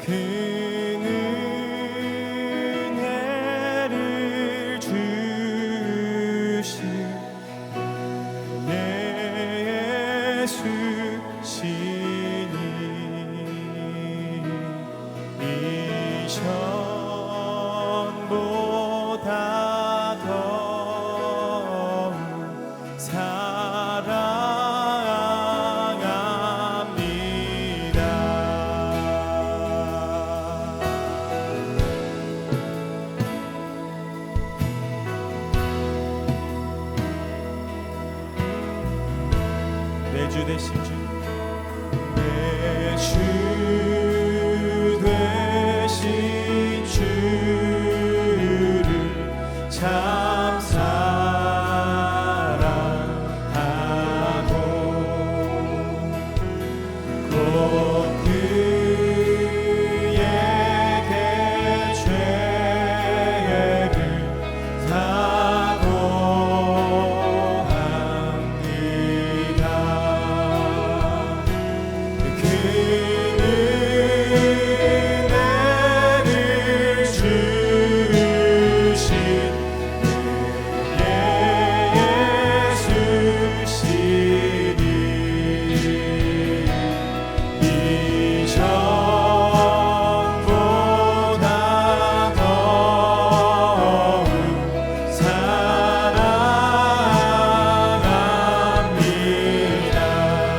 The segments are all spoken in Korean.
그 은혜를 주신 내 예수시니 이전보다 더욱 사랑합니다. 내 주 되신 주, 내 주 되신 주를 참 사랑하고 곧 그에게 죄를 사고 합니다. 그 은혜를 주신 내 예수시니 이전보다 더욱 사랑합니다.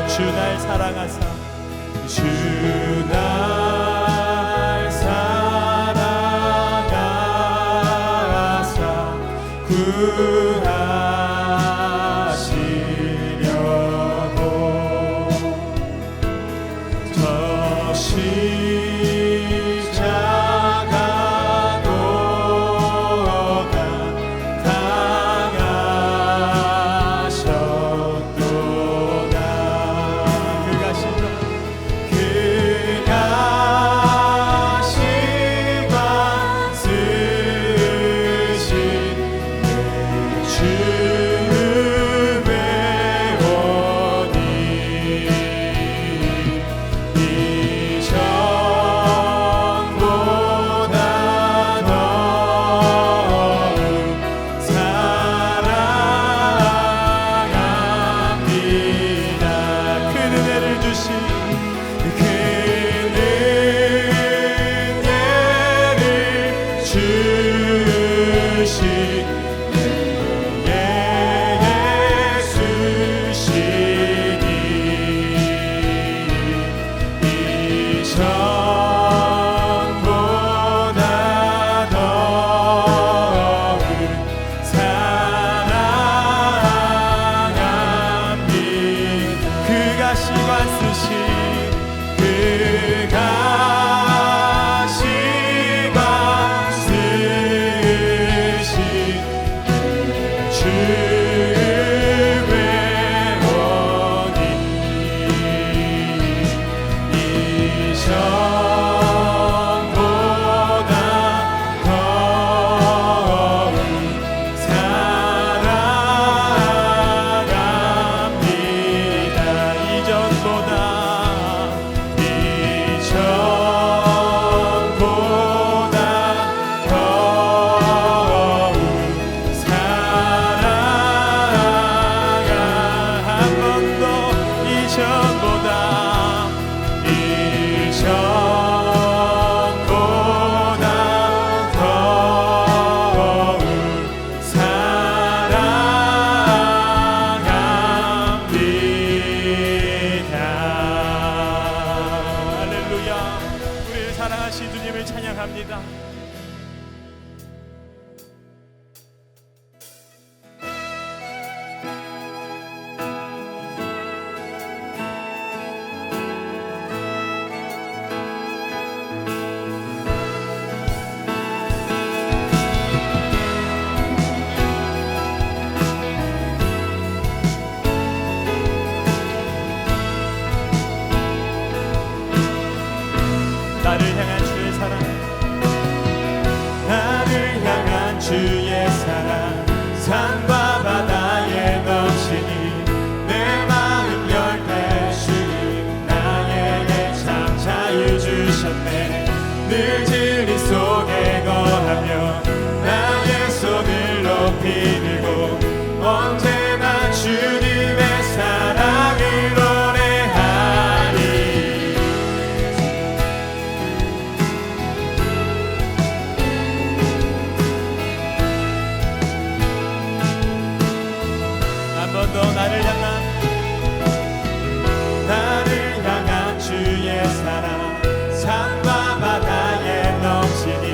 주 날 사랑하사 주 날 사랑하사 구하시려고 저 십자가 고난 당하셨도다. 그가 시관 쓰신 주의 원이 이전보다 더욱 사랑합니다. 그 은혜를 주신 그 은혜를 주신 내 예수시니 이전보다 더욱 사랑합니다. 그가 시관 쓰신 그가 시관 쓰신 주의 원이 이전보다 더욱 사랑합니다. 이전보다 더욱 사랑합니다. 한 번 더 이전보다 더욱 사랑합니다. 할렐루야. 우리를 사랑하신 주님을 찬양합니다. 나를 향한 주의 사랑, 나를 향한 주의 사랑, 산과 바다에 넘치니 내 마음 열 때 주님 나에게 참 자유 주셨네. 늘 진리 속에 거하며 나의 손을 높이 들고 언제나 주님의 사랑을 노래하리. 한 번 더 나를 향한 주의 사랑 산과 바다에 넘치니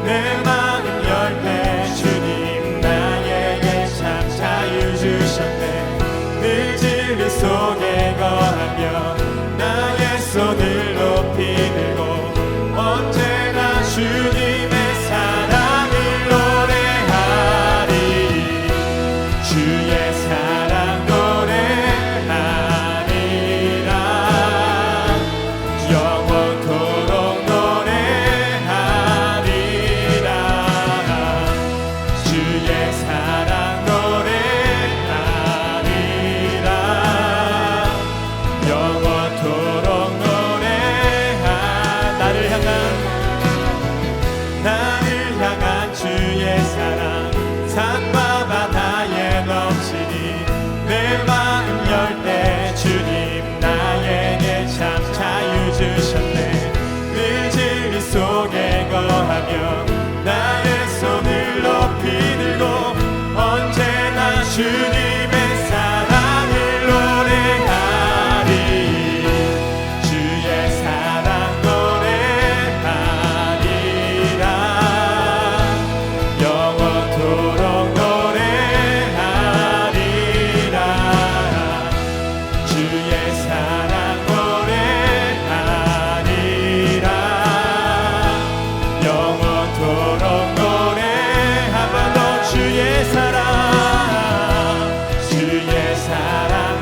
내 마음 열매 주님 나에게 참 자유 주셨네. 늘 진리 속에 거하며 나의 손을 높이 들고 언제나 주님의 사랑을 노래하리. 주의 사랑 노래하리라. 영원토록 노래하리라. 주의 사랑 노래하리라. 영원토록 나를 향한 주의 사랑 산과 바다에 넘치니 내 마음 열 때 주님 나에게 참 자유 주셨네. 늘 진리 속에 거하며 나의 손을 높이 들고 언제나 주님의 사랑을 노래하리. 주의 사랑 노래하리라. 영원토록 노래하리라. 주의 사랑 노래하리라. 영원토록 노래. 한 번 더 주의 사랑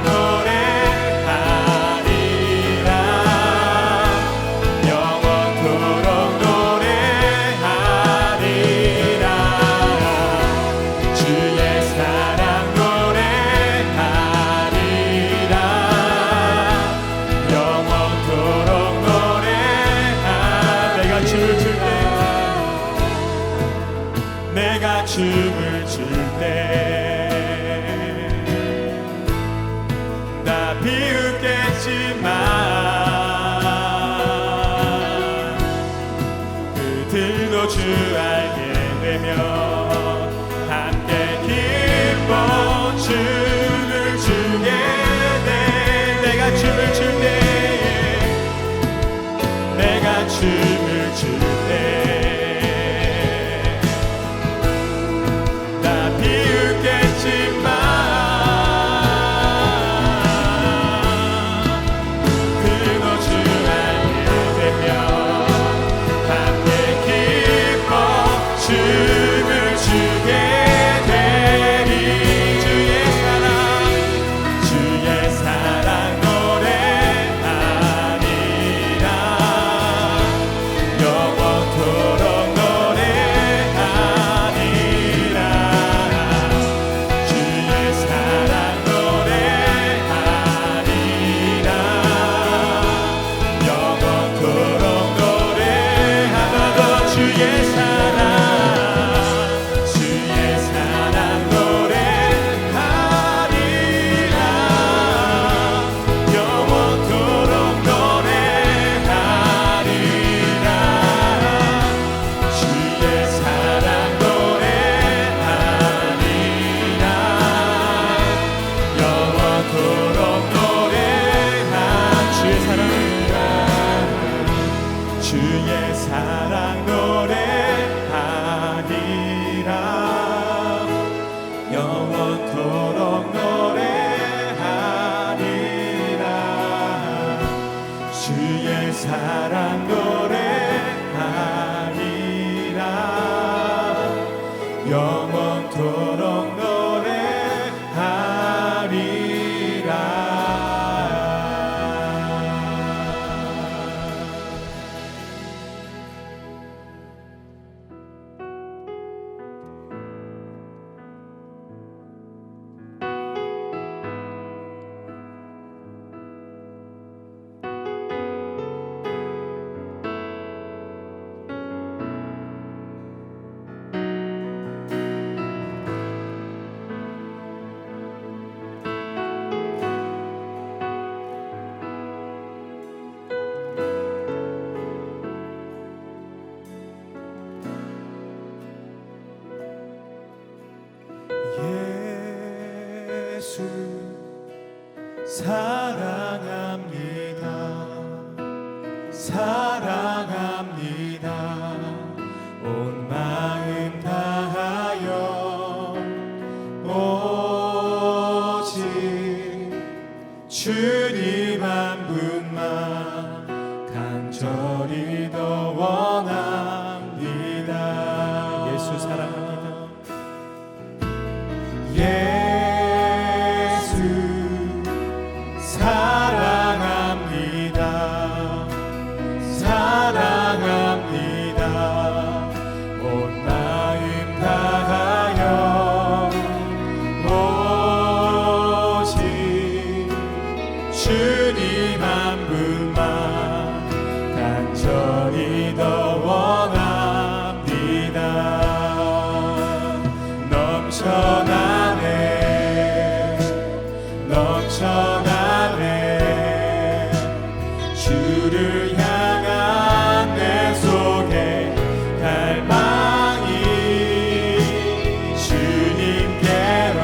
노래하리라. 영원토록 노래하리라. 주의 사랑 노래하리라. 영원토록 노래하리라. 내가 춤을 출 때 나 비웃겠지만 그들도 주 알게 되며 함께 기뻐 춤을 추게 돼. 내가 춤을 출 때 내가 춤을 출 때 나 비웃겠지만 그도 주 알게 되며 함께 기뻐 춤을 추게 되리. 주의 사랑 노래하리라. 영원토록 노래하리라. 주의 사랑 노래하리라. 영원토록 노래하리라. 주의 사랑 노래하리라. 영원토록 노래하리라. 주의 사랑 노래하리라. 영원토록 노래하리라. 주의 사랑 노래하리라. 영원토록 노래하리라. 주의 사랑 노래하리라. 영원토록 노래하리라. 사랑합니다. 사랑합니다. 온 마음 다하여 오직 주님 한 분만 간절히 더 원합니다. 예수 사랑합니다. 예수 사랑합니다. 사랑합니다. 온 마음 다하여 오직 주님 한 분만 간절히 더 원합니다. 넘쳐나네 넘쳐나네 주를 향한 내 속에 갈망이 주님께로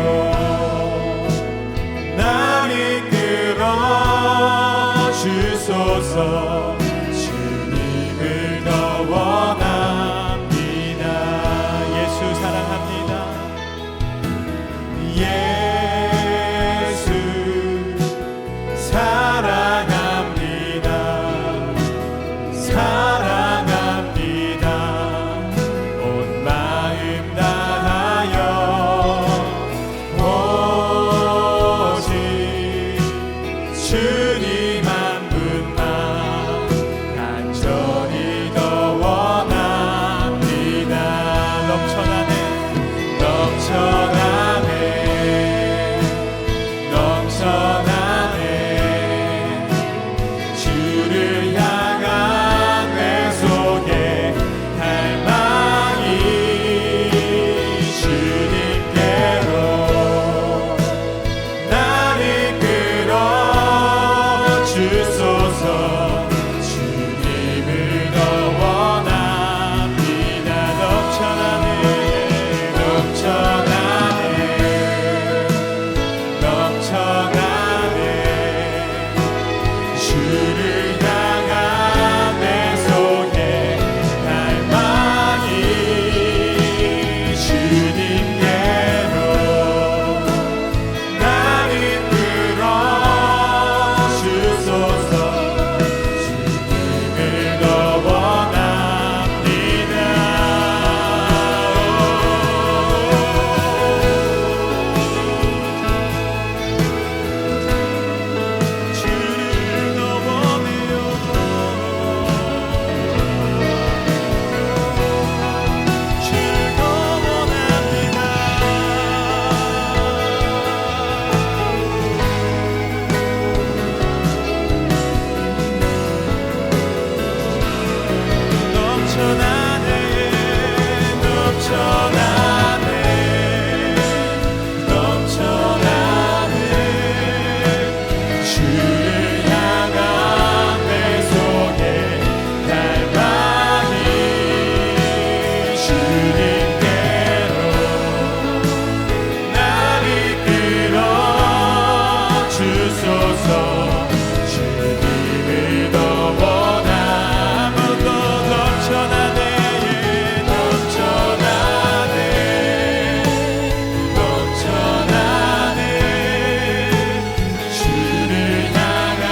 날 이끌어 주소서. 주님을 더 원합니다. 예수 사랑합니다. 예수 사랑합니다. 사랑합니다. 온 마음 다하여 오직 주님 한 분만 간절히 더 원합니다. 넘쳐나네 넘쳐나네 넘쳐나네 주를 향한 내 속에 갈망이 주님께로 날 이끌어 주소서. 주님을 더 원합니다. 넘쳐나네 넘쳐나네 넘쳐나네 주를 향한 내 속에 갈망이 주님께로 날 이끌어 주소서. 주님을 더 원합니다. 주를 더 원해요. 주를 더 원합니다. 넘쳐나네 넘쳐나네 넘쳐나네 주를 향한 내 속에 갈망이 주님께로 날 이끌어 주소서. 주님을 더 원하고 또 넘쳐나네 넘쳐나네 넘쳐나네 주를 향한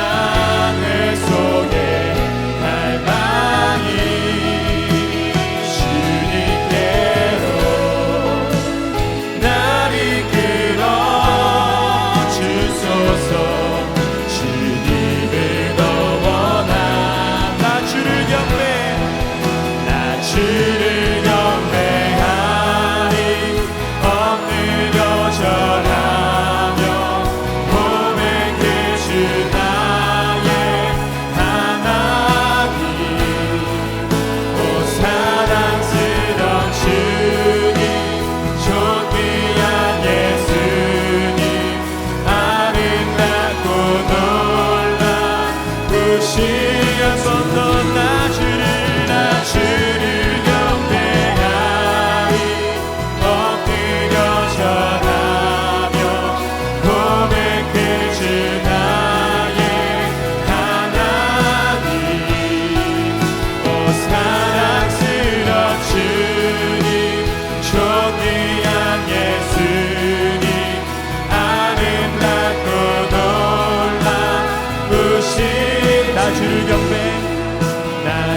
내 속에 갈망이 주님께로 날 이끌어 주소서. 주님을 더 원하 나 주를 경배하리 엎드려 절하며 고백해 주 나의 하나님. 오 사랑스러운 주님 존귀한 예수님 아름답고 놀라우시여 손도 나 주를 경배하리 엎드려 절하며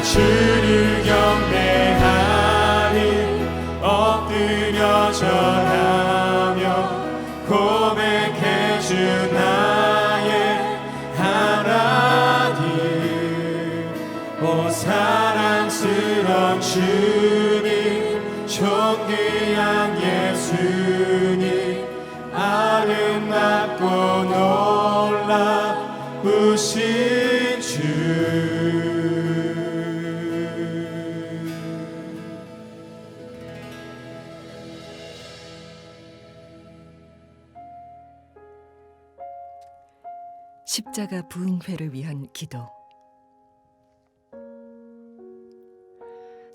주를 경배하리 엎드려 절하며 고백해 주 나의 하나님 오 사랑스러운 주님 존귀한 예수님 아름답고 놀라우신 주 십자가 부흥회를 위한 기도.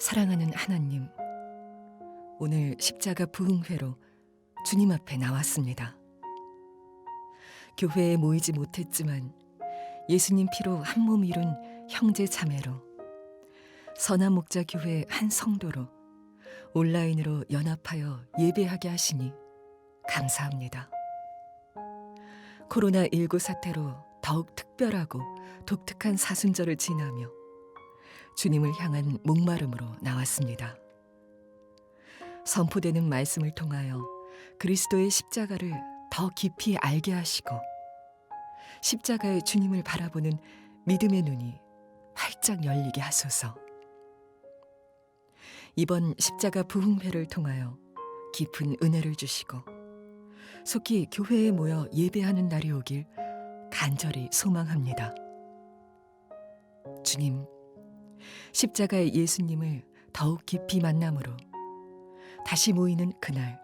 사랑하는 하나님, 오늘 십자가 부흥회로 주님 앞에 나왔습니다. 교회에 모이지 못했지만 예수님 피로 한 몸 이룬 형제 자매로 선한 목자 교회 한 성도로 온라인으로 연합하여 예배하게 하시니 감사합니다. 코로나19 사태로 더욱 특별하고 독특한 사순절을 지나며 주님을 향한 목마름으로 나왔습니다. 선포되는 말씀을 통하여 그리스도의 십자가를 더 깊이 알게 하시고 십자가의 주님을 바라보는 믿음의 눈이 활짝 열리게 하소서. 이번 십자가 부흥회를 통하여 깊은 은혜를 주시고 속히 교회에 모여 예배하는 날이 오길 간절히 소망합니다. 주님, 십자가의 예수님을 더욱 깊이 만남으로 다시 모이는 그날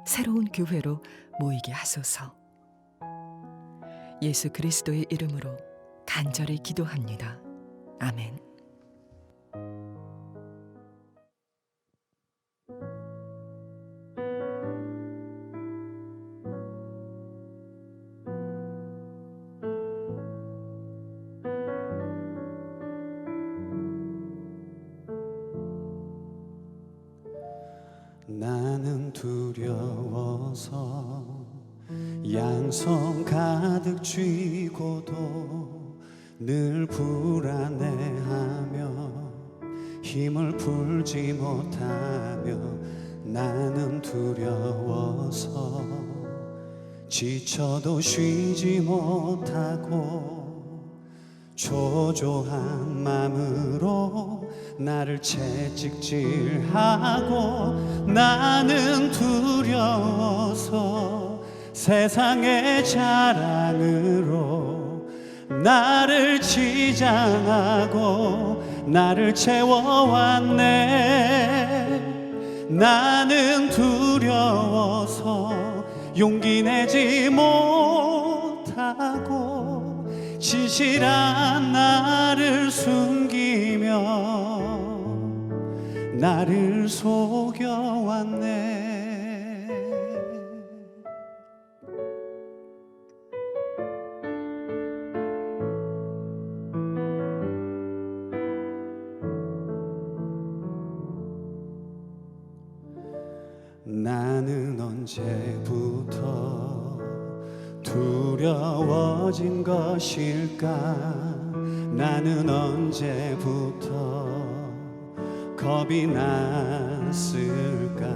새로운 교회로 모이게 하소서. 예수 그리스도의 이름으로 간절히 기도합니다. 아멘. 나는 두려워서 양손 가득 쥐고도 늘 불안해하며 힘을 풀지 못하며 나는 두려워서 지쳐도 쉬지 못하고 초조한 마음으로 나를 채찍질하고 나는 두려워서 세상의 자랑으로 나를 치장하고 나를 채워왔네. 나는 두려워서 용기 내지 못하고 진실한 나를 숨기며 나를 속여왔네. 나는 언제부터 두려워진 것일까? 나는 언제부터 겁이 났을까?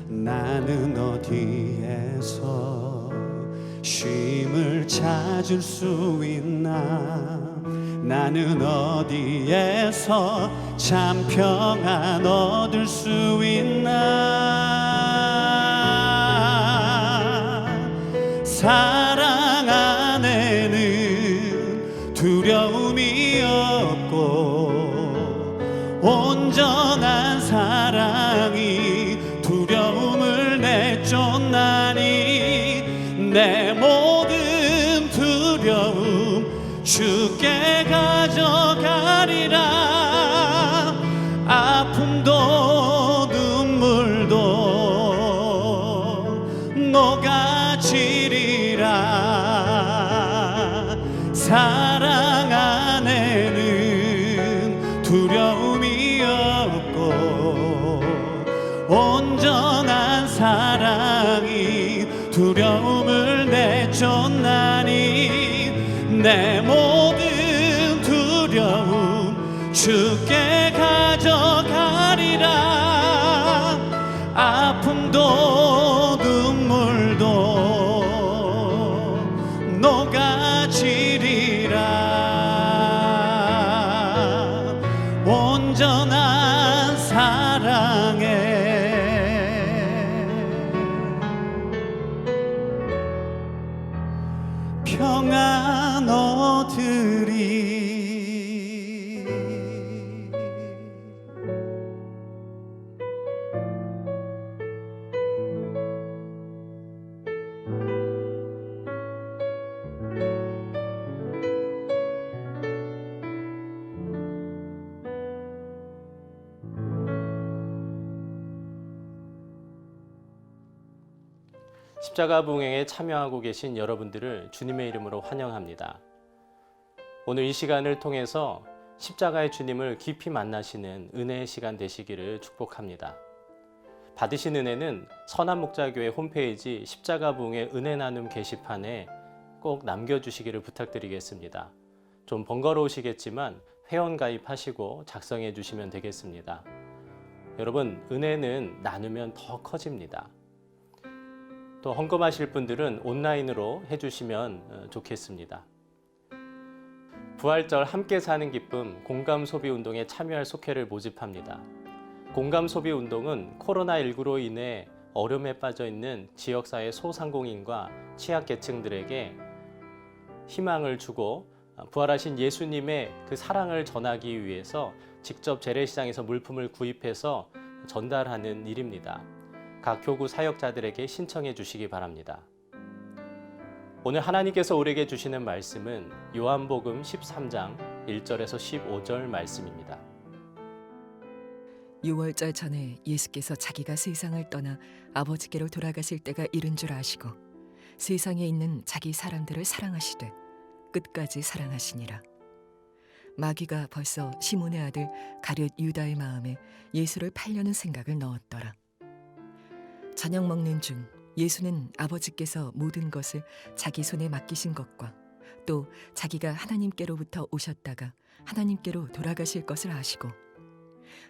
나는 어디에서 쉼을 찾을 수 있나? 나는 어디에서 참 평안 얻을 수 있나? 사랑 안에는 두려움이 없고 온전한 사랑이 두려움을 내쫓나니 내 모든 두려움 주께 가져가리라. 아픔도 눈물도 녹아지리라. 사랑 안에는 두려움이 없고 온전한 사랑이 두려움을 내쫓나니 내 모든 주께 가져가리라. 아픔도 눈물도 녹아지리라. 온전한 사랑에 평안 얻으리. 십자가 부흥회에 참여하고 계신 여러분들을 주님의 이름으로 환영합니다. 오늘 이 시간을 통해서 십자가의 주님을 깊이 만나시는 은혜의 시간 되시기를 축복합니다. 받으신 은혜는 선한목자교회 홈페이지 십자가 부흥회 은혜 나눔 게시판에 꼭 남겨주시기를 부탁드리겠습니다. 좀 번거로우시겠지만 회원 가입하시고 작성해 주시면 되겠습니다. 여러분, 은혜는 나누면 더 커집니다. 또 헌금하실 분들은 온라인으로 해주시면 좋겠습니다. 부활절 함께 사는 기쁨 공감소비운동에 참여할 속회를 모집합니다. 공감소비운동은 코로나19로 인해 어려움에 빠져 있는 지역사회 소상공인과 취약계층들에게 희망을 주고 부활하신 예수님의 그 사랑을 전하기 위해서 직접 재래시장에서 물품을 구입해서 전달하는 일입니다. 각 교구 사역자들에게 신청해 주시기 바랍니다. 오늘 하나님께서 우리에게 주시는 말씀은 요한복음 13장 1절에서 15절 말씀입니다. 6월절 전에 예수께서 자기가 세상을 떠나 아버지께로 돌아가실 때가 이른 줄 아시고 세상에 있는 자기 사람들을 사랑하시되 끝까지 사랑하시니라. 마귀가 벌써 시몬의 아들 가룟 유다의 마음에 예수를 팔려는 생각을 넣었더라. 저녁 먹는 중 예수는 아버지께서 모든 것을 자기 손에 맡기신 것과 또 자기가 하나님께로부터 오셨다가 하나님께로 돌아가실 것을 아시고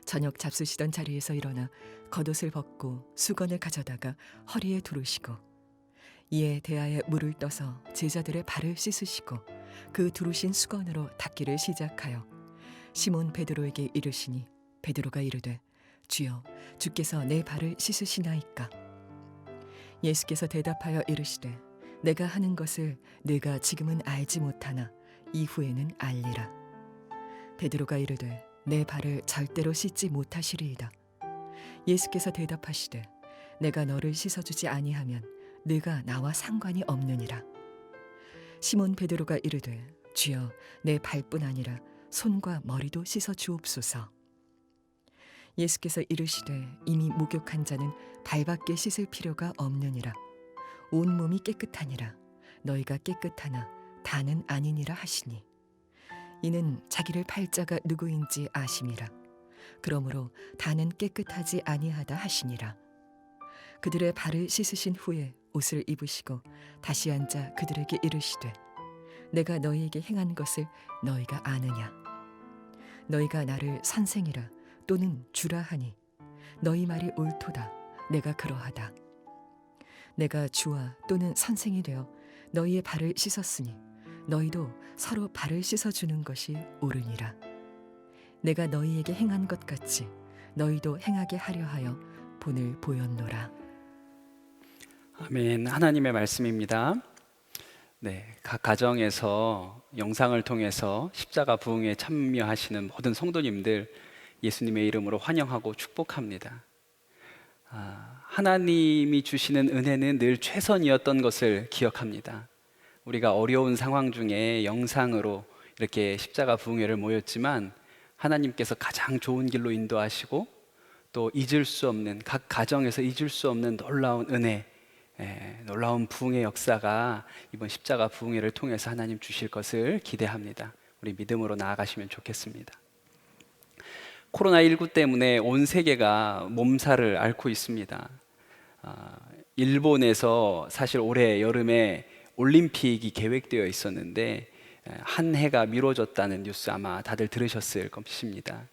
저녁 잡수시던 자리에서 일어나 겉옷을 벗고 수건을 가져다가 허리에 두르시고 이에 대야에 물을 떠서 제자들의 발을 씻으시고 그 두르신 수건으로 닦기를 시작하여 시몬 베드로에게 이르시니 베드로가 이르되 주여 주께서 내 발을 씻으시나이까. 예수께서 대답하여 이르시되 내가 하는 것을 네가 지금은 알지 못하나 이후에는 알리라. 베드로가 이르되 내 발을 절대로 씻지 못하시리이다. 예수께서 대답하시되 내가 너를 씻어주지 아니하면 네가 나와 상관이 없느니라. 시몬 베드로가 이르되 주여 내 발뿐 아니라 손과 머리도 씻어 주옵소서. 예수께서 이르시되 이미 목욕한 자는 발밖에 씻을 필요가 없느니라. 온 몸이 깨끗하니라. 너희가 깨끗하나 다는 아니니라 하시니 이는 자기를 팔 자가 누구인지 아심이라. 그러므로 다는 깨끗하지 아니하다 하시니라. 그들의 발을 씻으신 후에 옷을 입으시고 다시 앉아 그들에게 이르시되 내가 너희에게 행한 것을 너희가 아느냐. 너희가 나를 선생이라 또는 주라 하니 너희 말이 옳도다. 내가 그러하다. 내가 주와 또는 선생이 되어 너희의 발을 씻었으니 너희도 서로 발을 씻어주는 것이 옳으니라. 내가 너희에게 행한 것 같이 너희도 행하게 하려 하여 본을 보였노라. 아멘. 하나님의 말씀입니다. 네, 각 가정에서 영상을 통해서 십자가 부흥에 참여하시는 모든 성도님들 예수님의 이름으로 환영하고 축복합니다. 하나님이 주시는 은혜는 늘 최선이었던 것을 기억합니다. 우리가 어려운 상황 중에 영상으로 이렇게 십자가 부흥회를 모였지만 하나님께서 가장 좋은 길로 인도하시고 또 잊을 수 없는, 각 가정에서 잊을 수 없는 놀라운 은혜, 놀라운 부흥의 역사가 이번 십자가 부흥회를 통해서 하나님 주실 것을 기대합니다. 우리 믿음으로 나아가시면 좋겠습니다. 코로나19 때문에 온 세계가 몸살을 앓고 있습니다. 일본에서 사실 올해 여름에 올림픽이 계획되어 있었는데 한 해가 미뤄졌다는 뉴스 아마 다들 들으셨을 것입니다.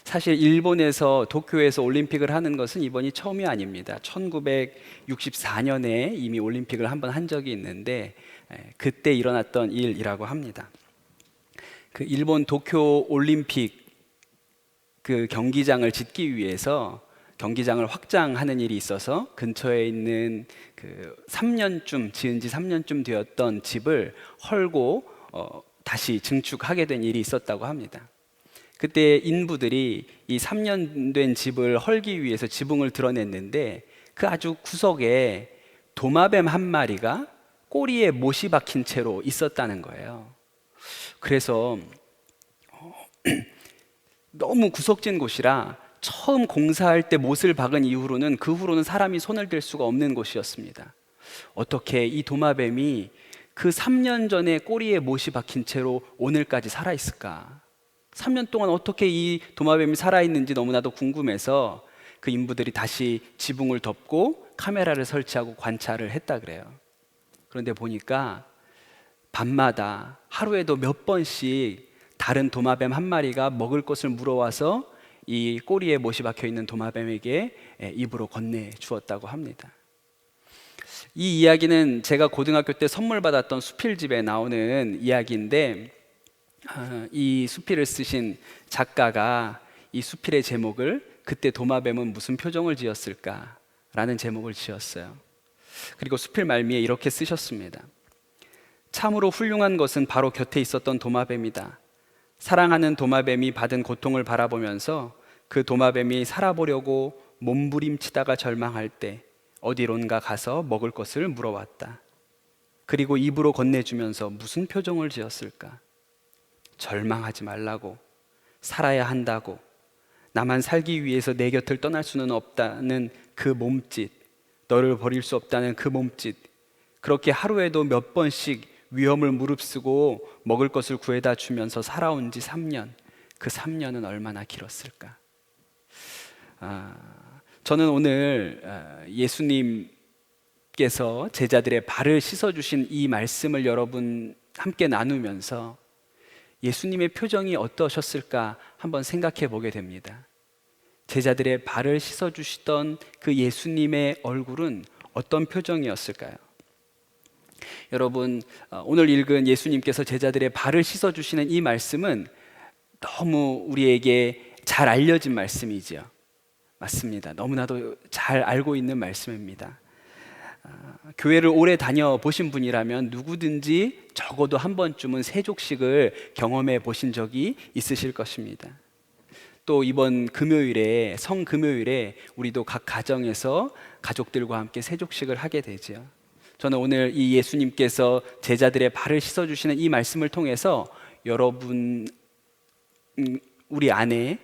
사실 일본에서 도쿄에서 올림픽을 하는 것은 이번이 처음이 아닙니다. 1964년에 이미 올림픽을 한번 한 적이 있는데 그때 일어났던 일이라고 합니다. 그 일본 도쿄 올림픽 그 경기장을 짓기 위해서 경기장을 확장하는 일이 있어서 근처에 있는 그 3년쯤 지은 지 3년쯤 되었던 집을 헐고 다시 증축하게 된 일이 있었다고 합니다. 그때 인부들이 이 3년 된 집을 헐기 위해서 지붕을 드러냈는데 그 아주 구석에 도마뱀 한 마리가 꼬리에 못이 박힌 채로 있었다는 거예요. 그래서 너무 구석진 곳이라 처음 공사할 때 못을 박은 이후로는 그 후로는 사람이 손을 댈 수가 없는 곳이었습니다. 어떻게 이 도마뱀이 그 3년 전에 꼬리에 못이 박힌 채로 오늘까지 살아있을까? 3년 동안 어떻게 이 도마뱀이 살아있는지 너무나도 궁금해서 그 인부들이 다시 지붕을 덮고 카메라를 설치하고 관찰을 했다 그래요. 그런데 보니까 밤마다 하루에도 몇 번씩 다른 도마뱀 한 마리가 먹을 것을 물어와서 이 꼬리에 못이 박혀 있는 도마뱀에게 입으로 건네주었다고 합니다. 이 이야기는 제가 고등학교 때 선물 받았던 수필집에 나오는 이야기인데 이 수필을 쓰신 작가가 이 수필의 제목을 그때 도마뱀은 무슨 표정을 지었을까 라는 제목을 지었어요. 그리고 수필 말미에 이렇게 쓰셨습니다. 참으로 훌륭한 것은 바로 곁에 있었던 도마뱀이다. 사랑하는 도마뱀이 받은 고통을 바라보면서 그 도마뱀이 살아보려고 몸부림치다가 절망할 때 어디론가 가서 먹을 것을 물어왔다. 그리고 입으로 건네주면서 무슨 표정을 지었을까? 절망하지 말라고, 살아야 한다고, 나만 살기 위해서 내 곁을 떠날 수는 없다는 그 몸짓, 너를 버릴 수 없다는 그 몸짓, 그렇게 하루에도 몇 번씩 위험을 무릅쓰고 먹을 것을 구해다 주면서 살아온 지 3년, 그 3년은 얼마나 길었을까? 저는 오늘 예수님께서 제자들의 발을 씻어주신 이 말씀을 여러분 함께 나누면서 예수님의 표정이 어떠셨을까 한번 생각해 보게 됩니다. 제자들의 발을 씻어주시던 그 예수님의 얼굴은 어떤 표정이었을까요? 여러분, 오늘 읽은 예수님께서 제자들의 발을 씻어주시는 이 말씀은 너무 우리에게 잘 알려진 말씀이지요. 맞습니다. 너무나도 잘 알고 있는 말씀입니다. 교회를 오래 다녀보신 분이라면 누구든지 적어도 한 번쯤은 세족식을 경험해 보신 적이 있으실 것입니다. 또 이번 금요일에 성금요일에 우리도 각 가정에서 가족들과 함께 세족식을 하게 되죠. 저는 오늘 이 예수님께서 제자들의 발을 씻어주시는 이 말씀을 통해서 여러분 우리 안에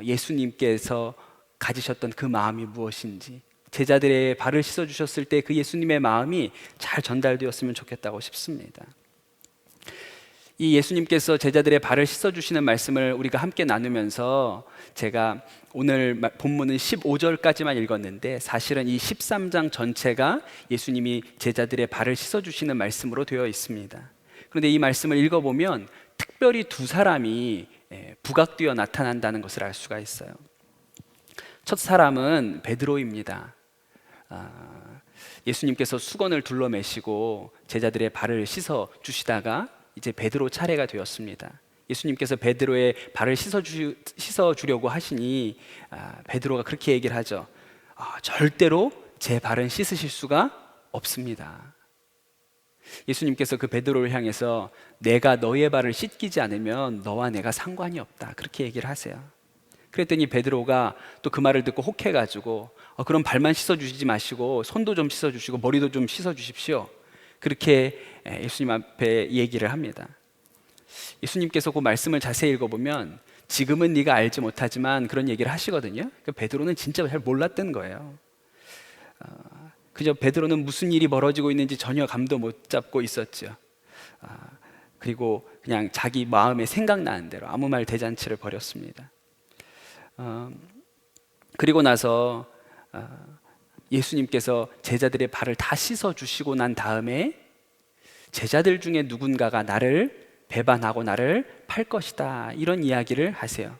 예수님께서 가지셨던 그 마음이 무엇인지, 제자들의 발을 씻어주셨을 때 그 예수님의 마음이 잘 전달되었으면 좋겠다고 싶습니다. 이 예수님께서 제자들의 발을 씻어주시는 말씀을 우리가 함께 나누면서 제가 오늘 본문은 15절까지만 읽었는데 사실은 이 13장 전체가 예수님이 제자들의 발을 씻어주시는 말씀으로 되어 있습니다. 그런데 이 말씀을 읽어보면 특별히 두 사람이 부각되어 나타난다는 것을 알 수가 있어요. 첫 사람은 베드로입니다. 예수님께서 수건을 둘러매시고 제자들의 발을 씻어 주시다가 이제 베드로 차례가 되었습니다. 예수님께서 베드로의 발을 씻어 주려고 하시니 베드로가 그렇게 얘기를 하죠. 절대로 제 발은 씻으실 수가 없습니다. 예수님께서 그 베드로를 향해서 내가 너의 발을 씻기지 않으면 너와 내가 상관이 없다, 그렇게 얘기를 하세요. 그랬더니 베드로가 또 그 말을 듣고 혹해가지고 그럼 발만 씻어주시지 마시고 손도 좀 씻어주시고 머리도 좀 씻어주십시오, 그렇게 예수님 앞에 얘기를 합니다. 예수님께서 그 말씀을 자세히 읽어보면 지금은 네가 알지 못하지만 그런 얘기를 하시거든요. 베드로는 진짜 잘 몰랐던 거예요. 그저 베드로는 무슨 일이 벌어지고 있는지 전혀 감도 못 잡고 있었죠. 그리고 그냥 자기 마음에 생각나는 대로 아무 말 대잔치를 벌였습니다. 그리고 나서 예수님께서 제자들의 발을 다 씻어 주시고 난 다음에 제자들 중에 누군가가 나를 배반하고 나를 팔 것이다, 이런 이야기를 하세요.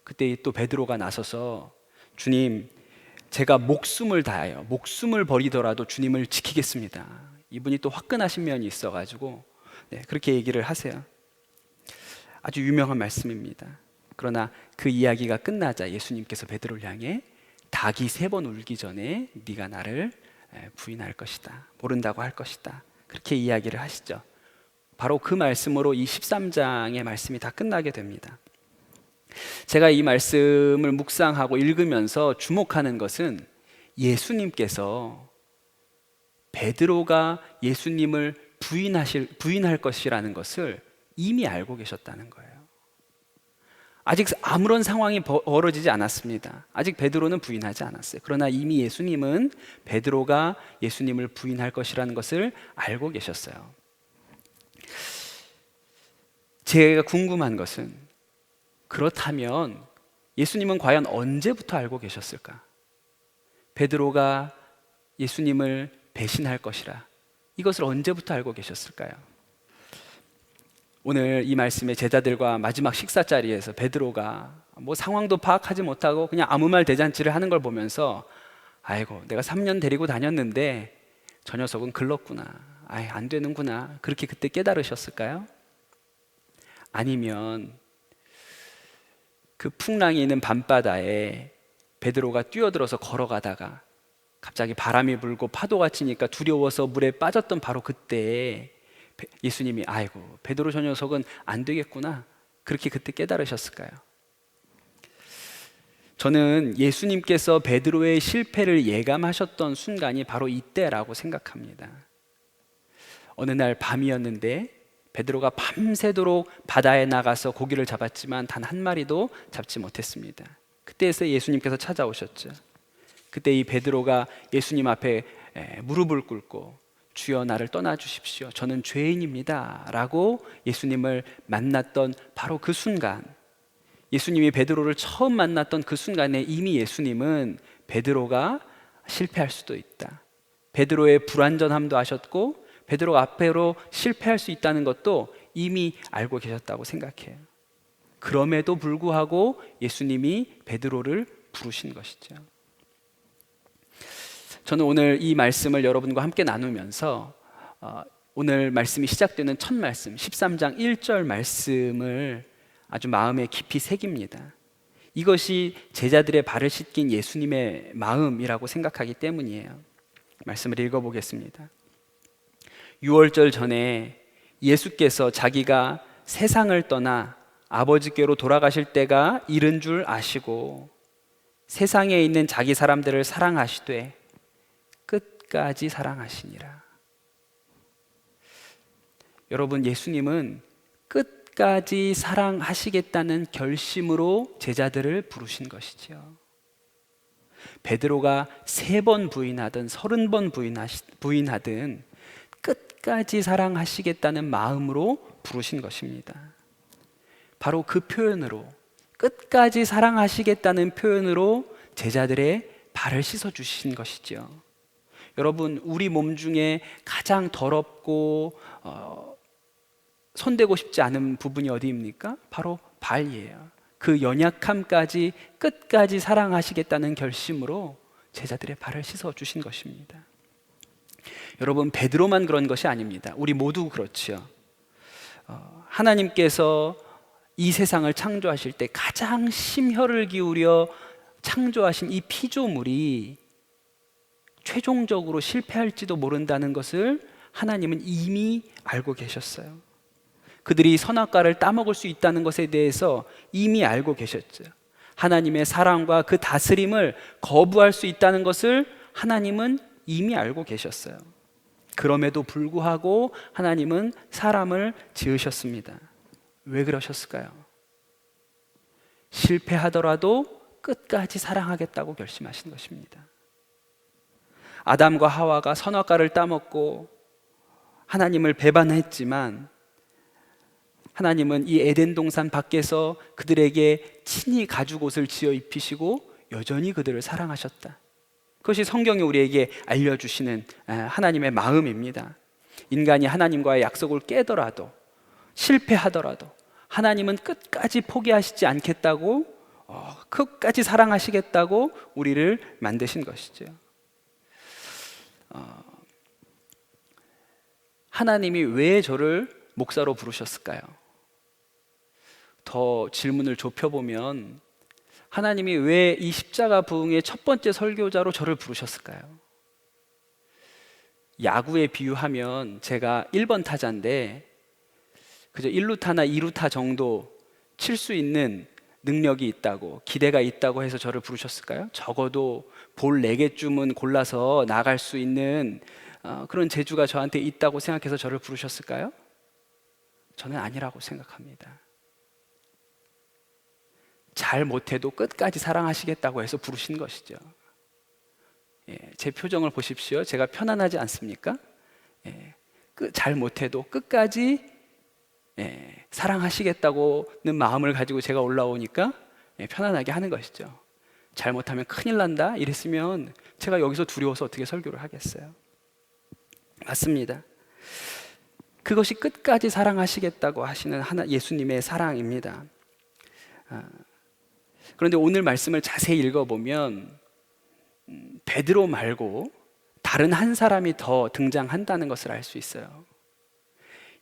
그때 또 베드로가 나서서 주님, 제가 목숨을 다하여 목숨을 버리더라도 주님을 지키겠습니다. 이분이 또 화끈하신 면이 있어가지고 그렇게 얘기를 하세요. 아주 유명한 말씀입니다. 그러나 그 이야기가 끝나자 예수님께서 베드로를 향해 닭이 3번 울기 전에 네가 나를 부인할 것이다, 모른다고 할 것이다, 그렇게 이야기를 하시죠. 바로 그 말씀으로 이 13장의 말씀이 다 끝나게 됩니다. 제가 이 말씀을 묵상하고 읽으면서 주목하는 것은 예수님께서 베드로가 예수님을 부인할 것이라는 것을 이미 알고 계셨다는 거예요. 아직 아무런 상황이 벌어지지 않았습니다. 아직 베드로는 부인하지 않았어요. 그러나 이미 예수님은 베드로가 예수님을 부인할 것이라는 것을 알고 계셨어요. 제가 궁금한 것은, 그렇다면 예수님은 과연 언제부터 알고 계셨을까? 베드로가 예수님을 배신할 것이라, 이것을 언제부터 알고 계셨을까요? 오늘 이 말씀에 제자들과 마지막 식사 자리에서 베드로가 뭐 상황도 파악하지 못하고 그냥 아무 말 대잔치를 하는 걸 보면서, 아이고 내가 3년 데리고 다녔는데 저 녀석은 글렀구나, 안 되는구나, 그렇게 그때 깨달으셨을까요? 아니면 그 풍랑이 있는 밤바다에 베드로가 뛰어들어서 걸어가다가 갑자기 바람이 불고 파도가 치니까 두려워서 물에 빠졌던 바로 그때 예수님이 아이고 베드로 저 녀석은 안 되겠구나, 그렇게 그때 깨달으셨을까요? 저는 예수님께서 베드로의 실패를 예감하셨던 순간이 바로 이때라고 생각합니다. 어느 날 밤이었는데 베드로가 밤새도록 바다에 나가서 고기를 잡았지만 단 한 마리도 잡지 못했습니다. 그때에서 예수님께서 찾아오셨죠. 그때 이 베드로가 예수님 앞에 무릎을 꿇고 주여 나를 떠나 주십시오, 저는 죄인입니다 라고 예수님을 만났던 바로 그 순간, 예수님이 베드로를 처음 만났던 그 순간에 이미 예수님은 베드로가 실패할 수도 있다, 베드로의 불완전함도 아셨고 베드로가 앞으로 실패할 수 있다는 것도 이미 알고 계셨다고 생각해요. 그럼에도 불구하고 예수님이 베드로를 부르신 것이죠. 저는 오늘 이 말씀을 여러분과 함께 나누면서 오늘 말씀이 시작되는 첫 말씀 13장 1절 말씀을 아주 마음에 깊이 새깁니다. 이것이 제자들의 발을 씻긴 예수님의 마음이라고 생각하기 때문이에요. 말씀을 읽어보겠습니다. 6월절 전에 예수께서 자기가 세상을 떠나 아버지께로 돌아가실 때가 이른 줄 아시고 세상에 있는 자기 사람들을 사랑하시되 끝까지 사랑하시니라. 여러분, 예수님은 끝까지 사랑하시겠다는 결심으로 제자들을 부르신 것이죠. 베드로가 3번 부인하든 30번 부인하든 끝까지 사랑하시겠다는 마음으로 부르신 것입니다. 바로 그 표현으로, 끝까지 사랑하시겠다는 표현으로 제자들의 발을 씻어주신 것이죠. 여러분, 우리 몸 중에 가장 더럽고 손대고 싶지 않은 부분이 어디입니까? 바로 발이에요. 그 연약함까지 끝까지 사랑하시겠다는 결심으로 제자들의 발을 씻어주신 것입니다. 여러분, 베드로만 그런 것이 아닙니다. 우리 모두 그렇죠. 하나님께서 이 세상을 창조하실 때 가장 심혈을 기울여 창조하신 이 피조물이 최종적으로 실패할지도 모른다는 것을 하나님은 이미 알고 계셨어요. 그들이 선악과를 따먹을 수 있다는 것에 대해서 이미 알고 계셨죠. 하나님의 사랑과 그 다스림을 거부할 수 있다는 것을 하나님은 이미 알고 계셨어요. 그럼에도 불구하고 하나님은 사람을 지으셨습니다. 왜 그러셨을까요? 실패하더라도 끝까지 사랑하겠다고 결심하신 것입니다. 아담과 하와가 선악과를 따먹고 하나님을 배반했지만 하나님은 이 에덴 동산 밖에서 그들에게 친히 가죽옷을 지어 입히시고 여전히 그들을 사랑하셨다. 그것이 성경이 우리에게 알려주시는 하나님의 마음입니다. 인간이 하나님과의 약속을 깨더라도, 실패하더라도 하나님은 끝까지 포기하시지 않겠다고, 끝까지 사랑하시겠다고 우리를 만드신 것이죠. 하나님이 왜 저를 목사로 부르셨을까요? 더 질문을 좁혀보면 하나님이 왜 이 십자가 부흥의 첫 번째 설교자로 저를 부르셨을까요? 야구에 비유하면 제가 1번 타자인데 그저 1루타나 2루타 정도 칠 수 있는 능력이 있다고, 기대가 있다고 해서 저를 부르셨을까요? 적어도 볼 4개쯤은 골라서 나갈 수 있는 그런 재주가 저한테 있다고 생각해서 저를 부르셨을까요? 저는 아니라고 생각합니다. 잘 못해도 끝까지 사랑하시겠다고 해서 부르신 것이죠. 제 표정을 보십시오. 제가 편안하지 않습니까? 잘 못해도 끝까지 사랑하시겠다고는 마음을 가지고 제가 올라오니까 편안하게 하는 것이죠. 잘못하면 큰일 난다 이랬으면 제가 여기서 두려워서 어떻게 설교를 하겠어요? 맞습니다. 그것이 끝까지 사랑하시겠다고 하시는 예수님의 사랑입니다. 그런데 오늘 말씀을 자세히 읽어보면 베드로 말고 다른 한 사람이 더 등장한다는 것을 알 수 있어요.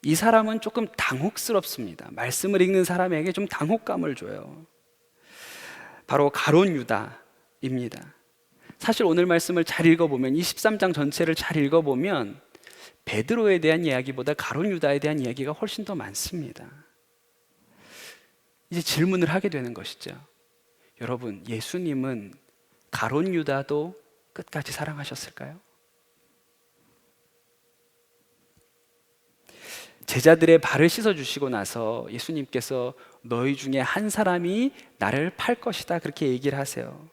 이 사람은 조금 당혹스럽습니다. 말씀을 읽는 사람에게 좀 당혹감을 줘요. 바로 가룟 유다입니다. 사실 오늘 말씀을 잘 읽어보면, 23장 전체를 잘 읽어보면 베드로에 대한 이야기보다 가룟 유다에 대한 이야기가 훨씬 더 많습니다. 이제 질문을 하게 되는 것이죠. 여러분, 예수님은 가룟 유다도 끝까지 사랑하셨을까요? 제자들의 발을 씻어주시고 나서 예수님께서 너희 중에 한 사람이 나를 팔 것이다, 그렇게 얘기를 하세요.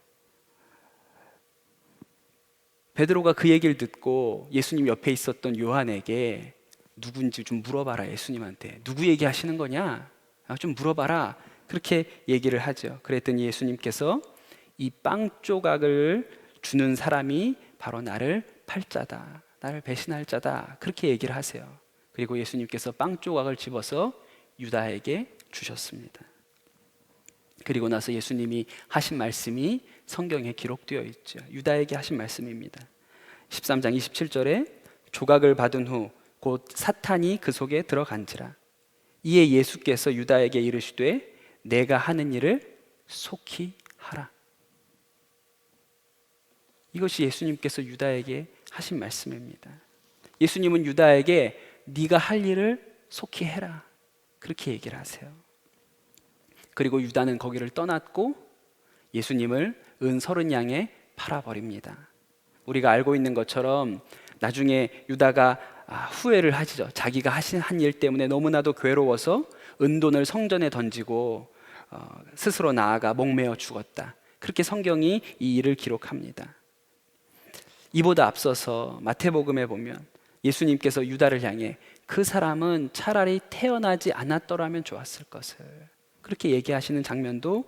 베드로가 그 얘기를 듣고 예수님 옆에 있었던 요한에게 누군지 좀 물어봐라, 예수님한테. 누구 얘기하시는 거냐? 좀 물어봐라, 그렇게 얘기를 하죠. 그랬더니 예수님께서 이 빵 조각을 주는 사람이 바로 나를 팔 자다, 나를 배신할 자다, 그렇게 얘기를 하세요. 그리고 예수님께서 빵 조각을 집어서 유다에게 주셨습니다. 그리고 나서 예수님이 하신 말씀이 성경에 기록되어 있죠. 유다에게 하신 말씀입니다. 13장 27절에 조각을 받은 후 곧 사탄이 그 속에 들어간지라. 이에 예수께서 유다에게 이르시되 내가 하는 일을 속히 하라. 이것이 예수님께서 유다에게 하신 말씀입니다. 예수님은 유다에게 네가 할 일을 속히 해라, 그렇게 얘기를 하세요. 그리고 유다는 거기를 떠났고 예수님을 은 30양에 팔아버립니다. 우리가 알고 있는 것처럼 나중에 유다가 후회를 하시죠. 자기가 하신 한 일 때문에 너무나도 괴로워서 은돈을 성전에 던지고 스스로 나아가 목매어 죽었다, 그렇게 성경이 이 일을 기록합니다. 이보다 앞서서 마태복음에 보면 예수님께서 유다를 향해 그 사람은 차라리 태어나지 않았더라면 좋았을 것을, 그렇게 얘기하시는 장면도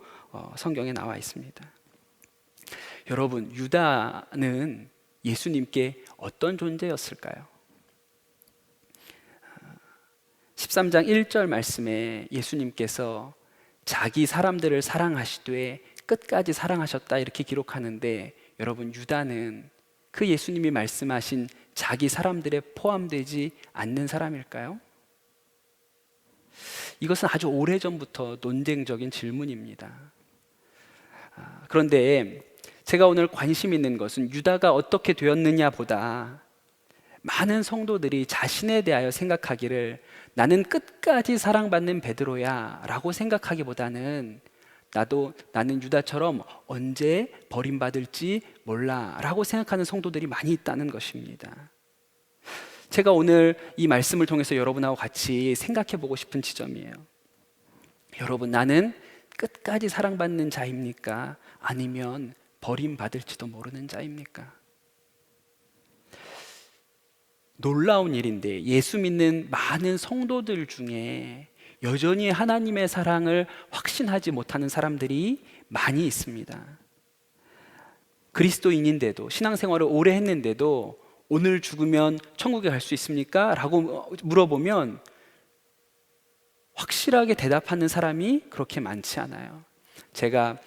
성경에 나와 있습니다. 여러분, 유다는 예수님께 어떤 존재였을까요? 13장 1절 말씀에 예수님께서 자기 사람들을 사랑하시되 끝까지 사랑하셨다, 이렇게 기록하는데, 여러분, 유다는 그 예수님이 말씀하신 자기 사람들에 포함되지 않는 사람일까요? 이것은 아주 오래전부터 논쟁적인 질문입니다. 그런데 제가 오늘 관심 있는 것은 유다가 어떻게 되었느냐 보다 많은 성도들이 자신에 대하여 생각하기를 나는 끝까지 사랑받는 베드로야 라고 생각하기보다는 나는 유다처럼 언제 버림받을지 몰라 라고 생각하는 성도들이 많이 있다는 것입니다. 제가 오늘 이 말씀을 통해서 여러분하고 같이 생각해 보고 싶은 지점이에요. 여러분, 나는 끝까지 사랑받는 자입니까? 아니면 버림받을지도 모르는 자입니까? 놀라운 일인데 예수 믿는 많은 성도들 중에 여전히 하나님의 사랑을 확신하지 못하는 사람들이 많이 있습니다. 그리스도인인데도, 신앙생활을 오래 했는데도 오늘 죽으면 천국에 갈 수 있습니까? 라고 물어보면 확실하게 대답하는 사람이 그렇게 많지 않아요. 제가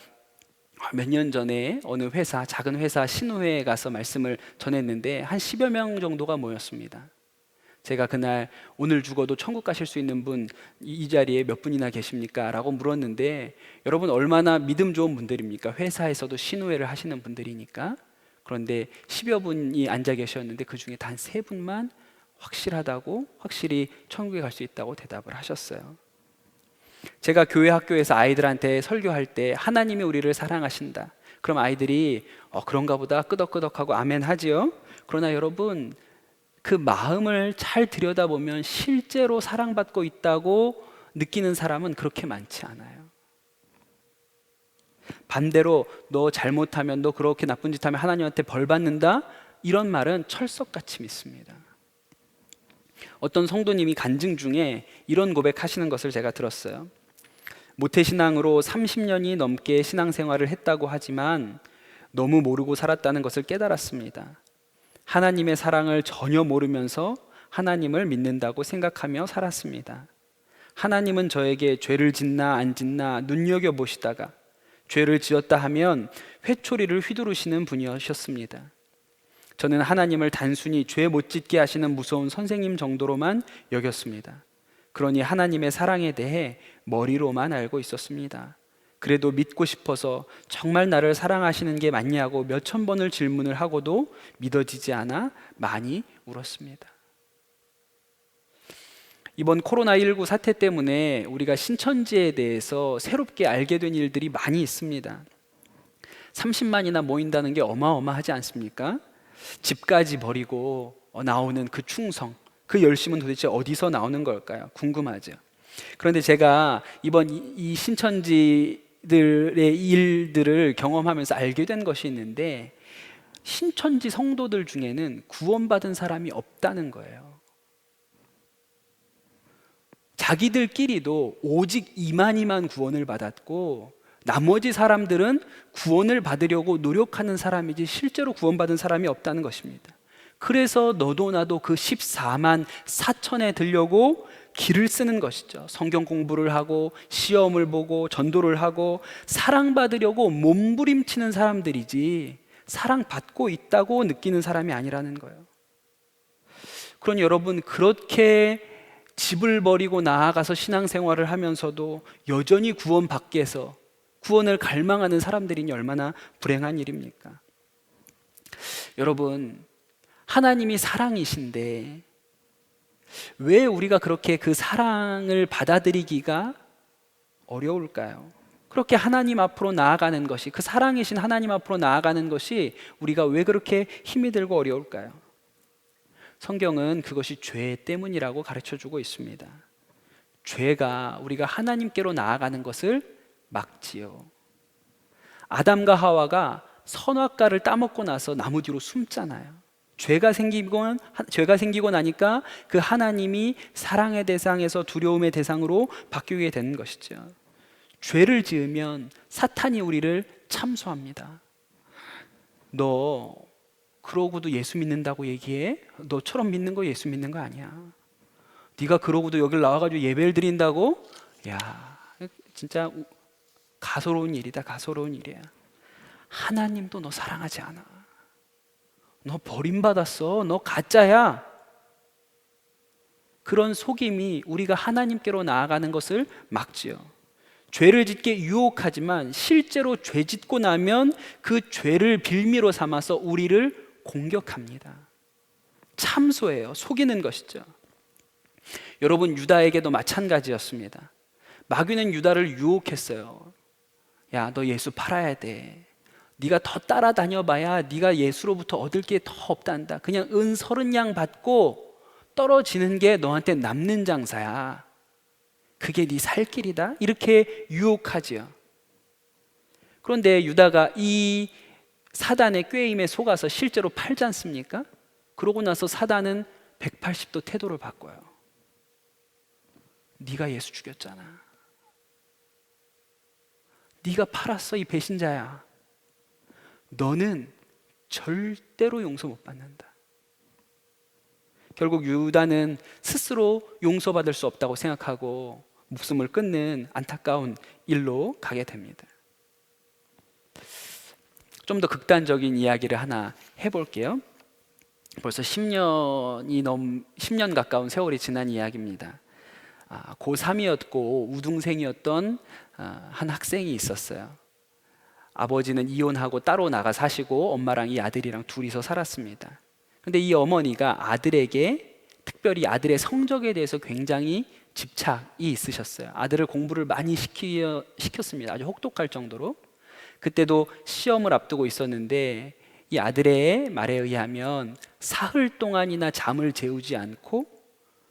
몇 년 전에 어느 회사, 작은 회사 신우회에 가서 말씀을 전했는데 한 10여 명 정도가 모였습니다. 제가 그날 오늘 죽어도 천국 가실 수 있는 분 이 자리에 몇 분이나 계십니까? 라고 물었는데 여러분 얼마나 믿음 좋은 분들입니까? 회사에서도 신우회를 하시는 분들이니까. 그런데 10여 분이 앉아 계셨는데 그 중에 단 3분만 확실하다고, 확실히 천국에 갈 수 있다고 대답을 하셨어요. 제가 교회 학교에서 아이들한테 설교할 때 하나님이 우리를 사랑하신다, 그럼 아이들이 그런가 보다 끄덕끄덕하고 아멘 하지요. 그러나 여러분, 그 마음을 잘 들여다보면 실제로 사랑받고 있다고 느끼는 사람은 그렇게 많지 않아요. 반대로 너 잘못하면, 너 그렇게 나쁜 짓 하면 하나님한테 벌 받는다, 이런 말은 철석같이 믿습니다. 어떤 성도님이 간증 중에 이런 고백하시는 것을 제가 들었어요. 모태신앙으로 30년이 넘게 신앙생활을 했다고 하지만 너무 모르고 살았다는 것을 깨달았습니다. 하나님의 사랑을 전혀 모르면서 하나님을 믿는다고 생각하며 살았습니다. 하나님은 저에게 죄를 짓나 안 짓나 눈여겨보시다가 죄를 지었다 하면 회초리를 휘두르시는 분이셨습니다. 저는 하나님을 단순히 죄 못 짓게 하시는 무서운 선생님 정도로만 여겼습니다. 그러니 하나님의 사랑에 대해 머리로만 알고 있었습니다. 그래도 믿고 싶어서 정말 나를 사랑하시는 게 맞냐고 몇천 번을 질문을 하고도 믿어지지 않아 많이 울었습니다. 이번 코로나19 사태 때문에 우리가 신천지에 대해서 새롭게 알게 된 일들이 많이 있습니다. 30만이나 모인다는 게 어마어마하지 않습니까? 집까지 버리고 나오는 그 충성, 그 열심은 도대체 어디서 나오는 걸까요? 궁금하죠. 그런데 제가 이번 이 신천지들의 일들을 경험하면서 알게 된 것이 있는데, 신천지 성도들 중에는 구원받은 사람이 없다는 거예요. 자기들끼리도 오직 이만희만 구원을 받았고 나머지 사람들은 구원을 받으려고 노력하는 사람이지 실제로 구원받은 사람이 없다는 것입니다. 그래서 너도 나도 그 14만 4천에 들려고 길을 쓰는 것이죠. 성경 공부를 하고 시험을 보고 전도를 하고 사랑받으려고 몸부림치는 사람들이지 사랑받고 있다고 느끼는 사람이 아니라는 거예요. 그러니 여러분, 그렇게 집을 버리고 나아가서 신앙생활을 하면서도 여전히 구원 밖에서 구원을 갈망하는 사람들이니 얼마나 불행한 일입니까? 여러분, 하나님이 사랑이신데 왜 우리가 그렇게 그 사랑을 받아들이기가 어려울까요? 그렇게 하나님 앞으로 나아가는 것이, 그 사랑이신 하나님 앞으로 나아가는 것이 우리가 왜 그렇게 힘이 들고 어려울까요? 성경은 그것이 죄 때문이라고 가르쳐주고 있습니다. 죄가 우리가 하나님께로 나아가는 것을 막지요. 아담과 하와가 선악과를 따먹고 나서 나무 뒤로 숨잖아요. 죄가 생기고 나니까 그 하나님이 사랑의 대상에서 두려움의 대상으로 바뀌게 되는 것이죠. 죄를 지으면 사탄이 우리를 참소합니다. 너 그러고도 예수 믿는다고 얘기해? 너처럼 믿는 거 예수 믿는 거 아니야. 네가 그러고도 여길 나와가지고 예배를 드린다고? 야, 진짜 가소로운 일이다. 가소로운 일이야. 하나님도 너 사랑하지 않아. 너 버림받았어. 너 가짜야. 그런 속임이 우리가 하나님께로 나아가는 것을 막지요. 죄를 짓게 유혹하지만 실제로 죄 짓고 나면 그 죄를 빌미로 삼아서 우리를 공격합니다. 참소해요. 속이는 것이죠. 여러분, 유다에게도 마찬가지였습니다. 마귀는 유다를 유혹했어요. 야, 너 예수 팔아야 돼. 네가 더 따라다녀 봐야 네가 예수로부터 얻을 게 더 없단다. 그냥 은 30냥 받고 떨어지는 게 너한테 남는 장사야. 그게 네 살 길이다. 이렇게 유혹하지요. 그런데 유다가 이 사단의 꾀임에 속아서 실제로 팔지 않습니까? 그러고 나서 사단은 180도 태도를 바꿔요. 네가 예수 죽였잖아. 네가 팔았어, 이 배신자야. 너는 절대로 용서 못 받는다. 결국 유다는 스스로 용서받을 수 없다고 생각하고 목숨을 끊는 안타까운 일로 가게 됩니다. 좀 더 극단적인 이야기를 하나 해볼게요. 벌써 10년 가까운 세월이 지난 이야기입니다. 고3이었고 우등생이었던 한 학생이 있었어요. 아버지는 이혼하고 따로 나가 사시고 엄마랑 이 아들이랑 둘이서 살았습니다. 근데 이 어머니가 아들에게, 특별히 아들의 성적에 대해서 굉장히 집착이 있으셨어요. 아들을 공부를 많이 시켰습니다. 아주 혹독할 정도로. 그때도 시험을 앞두고 있었는데 이 아들의 말에 의하면 사흘 동안이나 잠을 재우지 않고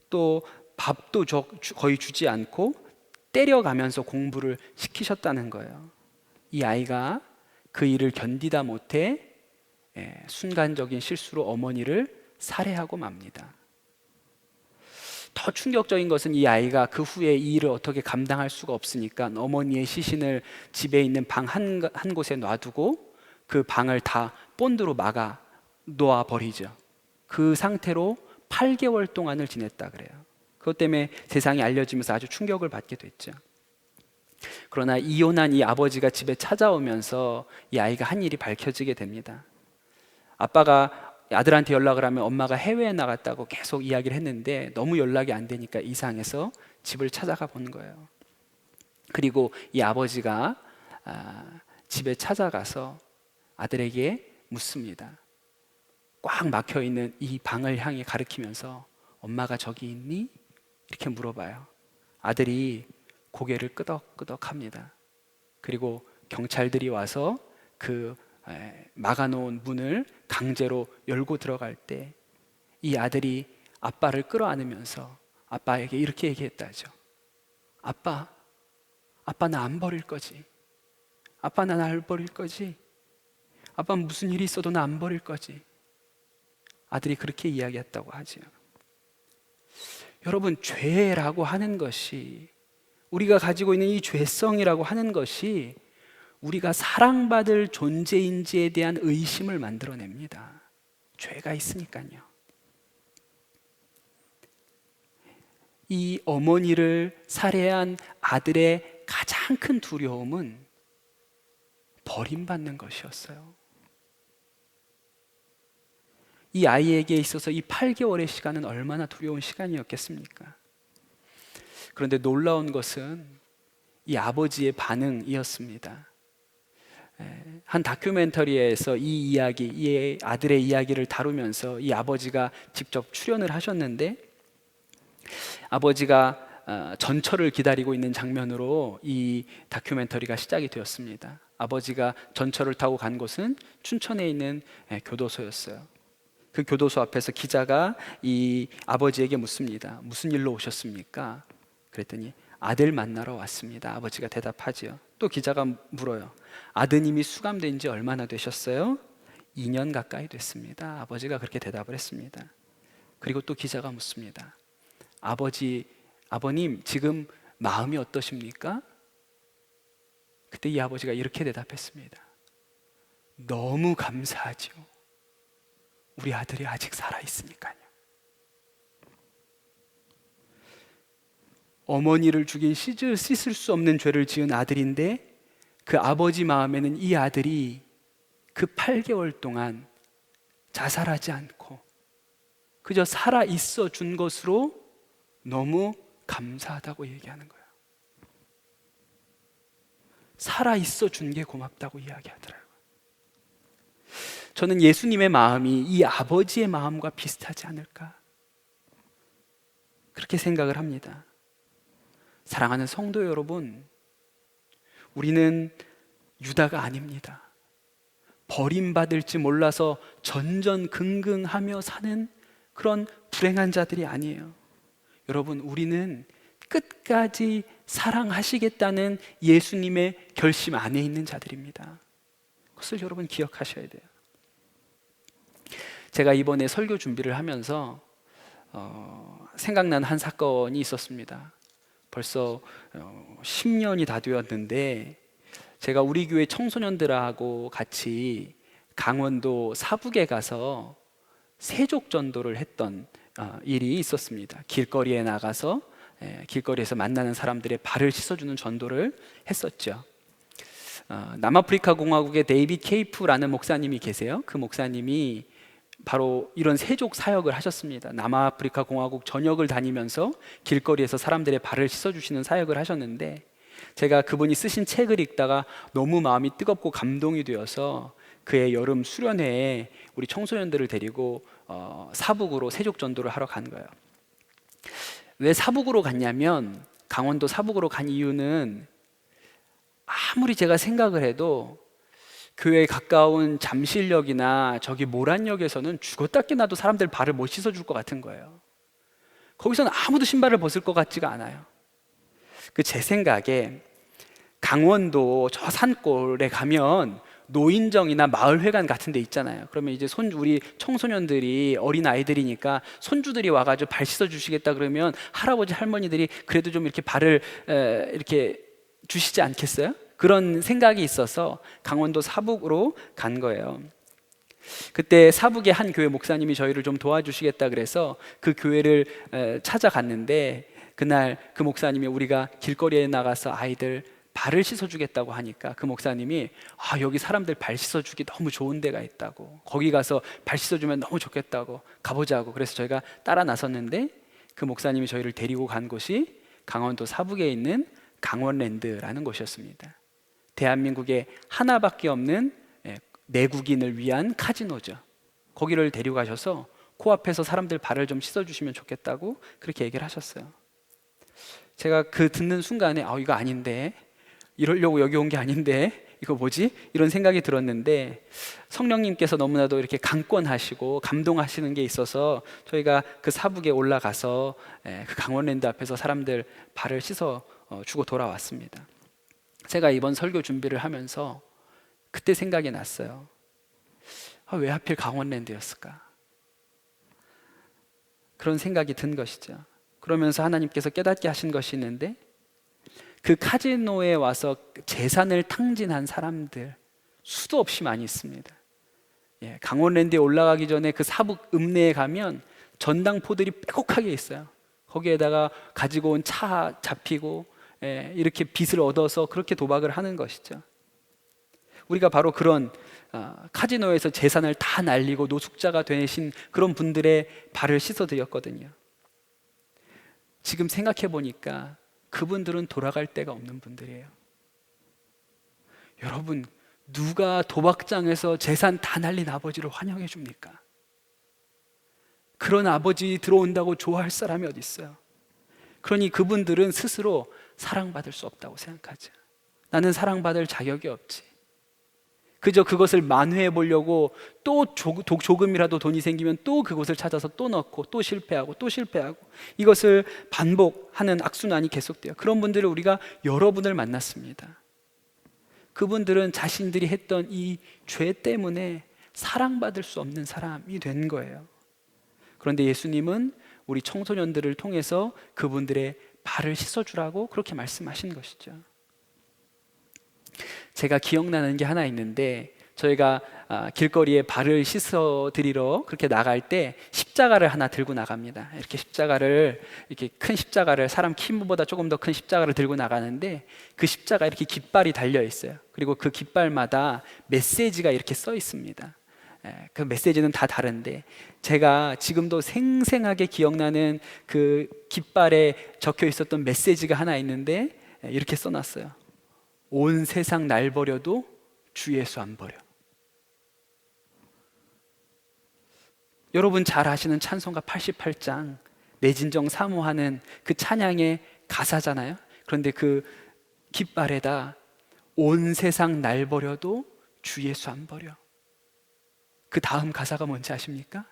또 밥도 거의 주지 않고 때려가면서 공부를 시키셨다는 거예요. 이 아이가 그 일을 견디다 못해 순간적인 실수로 어머니를 살해하고 맙니다. 더 충격적인 것은 이 아이가 그 후에 이 일을 어떻게 감당할 수가 없으니까 어머니의 시신을 집에 있는 방 한 곳에 놔두고 그 방을 다 본드로 막아 놓아 버리죠. 그 상태로 8개월 동안을 지냈다 그래요. 그것 때문에 세상에 알려지면서 아주 충격을 받게 됐죠. 그러나 이혼한 이 아버지가 집에 찾아오면서 이 아이가 한 일이 밝혀지게 됩니다. 아빠가 아들한테 연락을 하면 엄마가 해외에 나갔다고 계속 이야기를 했는데 너무 연락이 안 되니까 이상해서 집을 찾아가 보는 거예요. 그리고 이 아버지가 집에 찾아가서 아들에게 묻습니다. 꽉 막혀 있는 이 방을 향해 가리키면서 엄마가 저기 있니? 이렇게 물어봐요. 아들이 고개를 끄덕끄덕합니다. 그리고 경찰들이 와서 그 막아놓은 문을 강제로 열고 들어갈 때 이 아들이 아빠를 끌어안으면서 아빠에게 이렇게 얘기했다죠. 아빠 나 안 버릴 거지? 아빠 나 날 버릴 거지? 아빠 무슨 일이 있어도 나 안 버릴 거지? 아들이 그렇게 이야기했다고 하지요. 여러분, 죄라고 하는 것이, 우리가 가지고 있는 이 죄성이라고 하는 것이 우리가 사랑받을 존재인지에 대한 의심을 만들어냅니다. 죄가 있으니까요. 이 어머니를 살해한 아들의 가장 큰 두려움은 버림받는 것이었어요. 이 아이에게 있어서 이 8개월의 시간은 얼마나 두려운 시간이었겠습니까? 그런데 놀라운 것은 이 아버지의 반응이었습니다. 한 다큐멘터리에서 이 아들의 이야기를 다루면서 이 아버지가 직접 출연을 하셨는데, 아버지가 전철을 기다리고 있는 장면으로 이 다큐멘터리가 시작이 되었습니다. 아버지가 전철을 타고 간 곳은 춘천에 있는 교도소였어요. 그 교도소 앞에서 기자가 이 아버지에게 묻습니다. 무슨 일로 오셨습니까? 그랬더니 아들 만나러 왔습니다. 아버지가 대답하지요. 또 기자가 물어요. 아드님이 수감된 지 얼마나 되셨어요? 2년 가까이 됐습니다. 아버지가 그렇게 대답을 했습니다. 그리고 또 기자가 묻습니다. 아버님 지금 마음이 어떠십니까? 그때 이 아버지가 이렇게 대답했습니다. 너무 감사하죠. 우리 아들이 아직 살아있으니까요. 어머니를 죽인 씻을 수 없는 죄를 지은 아들인데 그 아버지 마음에는 이 아들이 그 8개월 동안 자살하지 않고 그저 살아있어 준 것으로 너무 감사하다고 얘기하는 거예요. 살아있어 준 게 고맙다고 이야기하더라고요. 저는 예수님의 마음이 이 아버지의 마음과 비슷하지 않을까 그렇게 생각을 합니다. 사랑하는 성도 여러분, 우리는 유다가 아닙니다. 버림받을지 몰라서 전전긍긍하며 사는 그런 불행한 자들이 아니에요. 여러분, 우리는 끝까지 사랑하시겠다는 예수님의 결심 안에 있는 자들입니다. 그것을 여러분 기억하셔야 돼요. 제가 이번에 설교 준비를 하면서 생각난 한 사건이 있었습니다. 벌써 10년이 다 되었는데 제가 우리 교회 청소년들하고 같이 강원도 사북에 가서 세족 전도를 했던 일이 있었습니다. 길거리에 나가서 길거리에서 만나는 사람들의 발을 씻어주는 전도를 했었죠. 남아프리카 공화국의 데이빗 케이프라는 목사님이 계세요. 그 목사님이 바로 이런 세족 사역을 하셨습니다. 남아프리카 공화국 전역을 다니면서 길거리에서 사람들의 발을 씻어주시는 사역을 하셨는데, 제가 그분이 쓰신 책을 읽다가 너무 마음이 뜨겁고 감동이 되어서 그의 여름 수련회에 우리 청소년들을 데리고 사북으로 세족 전도를 하러 간 거예요. 왜 사북으로 갔냐면, 강원도 사북으로 간 이유는 아무리 제가 생각을 해도 교회에 가까운 잠실역이나 저기 모란역에서는 죽었다 깨나도 사람들 발을 못 씻어줄 것 같은 거예요. 거기서는 아무도 신발을 벗을 것 같지가 않아요. 제 생각에 강원도 저 산골에 가면 노인정이나 마을회관 같은 데 있잖아요. 그러면 이제 우리 청소년들이 어린 아이들이니까 손주들이 와가지고 발 씻어주시겠다 그러면 할아버지 할머니들이 그래도 좀 이렇게 발을 이렇게 주시지 않겠어요? 그런 생각이 있어서 강원도 사북으로 간 거예요. 그때 사북의 한 교회 목사님이 저희를 좀 도와주시겠다 그래서 그 교회를 찾아갔는데, 그날 그 목사님이 우리가 길거리에 나가서 아이들 발을 씻어주겠다고 하니까 그 목사님이 여기 사람들 발 씻어주기 너무 좋은 데가 있다고, 거기 가서 발 씻어주면 너무 좋겠다고, 가보자고. 그래서 저희가 따라 나섰는데, 그 목사님이 저희를 데리고 간 곳이 강원도 사북에 있는 강원랜드라는 곳이었습니다. 대한민국에 하나밖에 없는 내국인을 위한 카지노죠. 거기를 데려가셔서 코앞에서 사람들 발을 좀 씻어주시면 좋겠다고 그렇게 얘기를 하셨어요. 제가 그 듣는 순간에 이거 아닌데, 이러려고 여기 온 게 아닌데 이거 뭐지? 이런 생각이 들었는데, 성령님께서 너무나도 이렇게 강권하시고 감동하시는 게 있어서 저희가 그 사북에 올라가서 그 강원랜드 앞에서 사람들 발을 씻어 주고 돌아왔습니다. 제가 이번 설교 준비를 하면서 그때 생각이 났어요. 왜 하필 강원랜드였을까? 그런 생각이 든 것이죠. 그러면서 하나님께서 깨닫게 하신 것이 있는데, 그 카지노에 와서 재산을 탕진한 사람들 수도 없이 많이 있습니다. 강원랜드에 올라가기 전에 그 사북 읍내에 가면 전당포들이 빼곡하게 있어요. 거기에다가 가지고 온 차 잡히고 이렇게 빚을 얻어서 그렇게 도박을 하는 것이죠. 우리가 바로 그런 카지노에서 재산을 다 날리고 노숙자가 되신 그런 분들의 발을 씻어드렸거든요. 지금 생각해 보니까 그분들은 돌아갈 데가 없는 분들이에요. 여러분, 누가 도박장에서 재산 다 날린 아버지를 환영해 줍니까? 그런 아버지 들어온다고 좋아할 사람이 어디 있어요? 그러니 그분들은 스스로 사랑받을 수 없다고 생각하죠. 나는 사랑받을 자격이 없지. 그저 그것을 만회해 보려고 또 조금이라도 돈이 생기면 또 그곳을 찾아서 또 넣고 또 실패하고 또 실패하고, 이것을 반복하는 악순환이 계속돼요. 그런 분들을 우리가 여러분을 만났습니다. 그분들은 자신들이 했던 이 죄 때문에 사랑받을 수 없는 사람이 된 거예요. 그런데 예수님은 우리 청소년들을 통해서 그분들의 발을 씻어주라고 그렇게 말씀하신 것이죠. 제가 기억나는 게 하나 있는데, 저희가 길거리에 발을 씻어드리러 그렇게 나갈 때 십자가를 하나 들고 나갑니다. 이렇게 큰 십자가를, 사람 키보다 조금 더 큰 십자가를 들고 나가는데, 그 십자가 이렇게 깃발이 달려 있어요. 그리고 그 깃발마다 메시지가 이렇게 써 있습니다. 그 메시지는 다 다른데, 제가 지금도 생생하게 기억나는 그 깃발에 적혀 있었던 메시지가 하나 있는데, 이렇게 써놨어요. 온 세상 날 버려도 주 예수 안 버려. 여러분 잘 아시는 찬송가 88장, 내 진정 사모하는 그 찬양의 가사잖아요. 그런데 그 깃발에다 온 세상 날 버려도 주 예수 안 버려. 그 다음 가사가 뭔지 아십니까?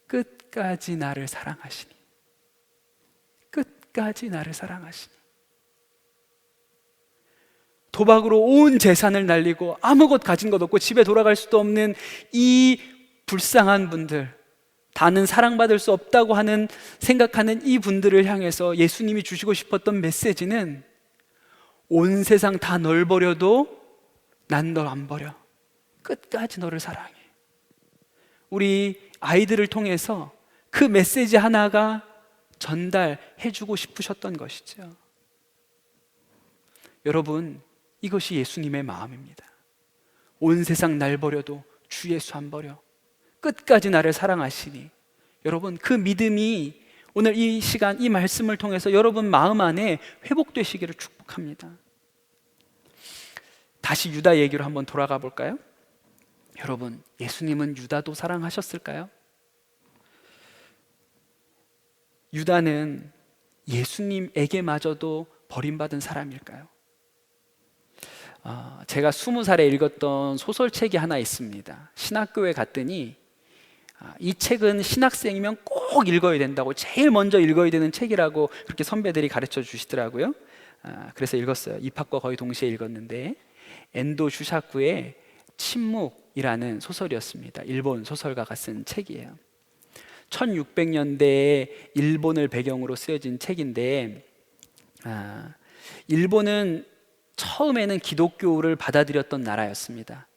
끝까지 나를 사랑하시니, 끝까지 나를 사랑하시니. 도박으로 온 재산을 날리고 아무것 가진 것 없고 집에 돌아갈 수도 없는 이 불쌍한 분들, 다는 사랑받을 수 없다고 생각하는 이 분들을 향해서 예수님이 주시고 싶었던 메시지는, 온 세상 다 널 버려도 난 널 안 버려. 끝까지 너를 사랑해. 우리 아이들을 통해서 그 메시지 하나가 전달해주고 싶으셨던 것이죠. 여러분, 이것이 예수님의 마음입니다. 온 세상 날 버려도 주 예수 안 버려. 끝까지 나를 사랑하시니. 여러분, 그 믿음이 오늘 이 시간, 이 말씀을 통해서 여러분 마음 안에 회복되시기를 축복합니다. 다시 유다 얘기로 한번 돌아가 볼까요? 여러분, 예수님은 유다도 사랑하셨을까요? 유다는 예수님에게마저도 버림받은 사람일까요? 제가 20살에 읽었던 소설책이 하나 있습니다. 신학교에 갔더니 이 책은 신학생이면 꼭 읽어야 된다고, 제일 먼저 읽어야 되는 책이라고 그렇게 선배들이 가르쳐 주시더라고요. 그래서 읽었어요. 입학과 거의 동시에 읽었는데, 엔도 슈샤쿠의 침묵이라는 소설이었습니다. 일본 소설가가 쓴 책이에요. 1600년대에 일본을 배경으로 쓰여진 책인데, 일본은 처음에는 기독교를 받아들였던 나라였습니다.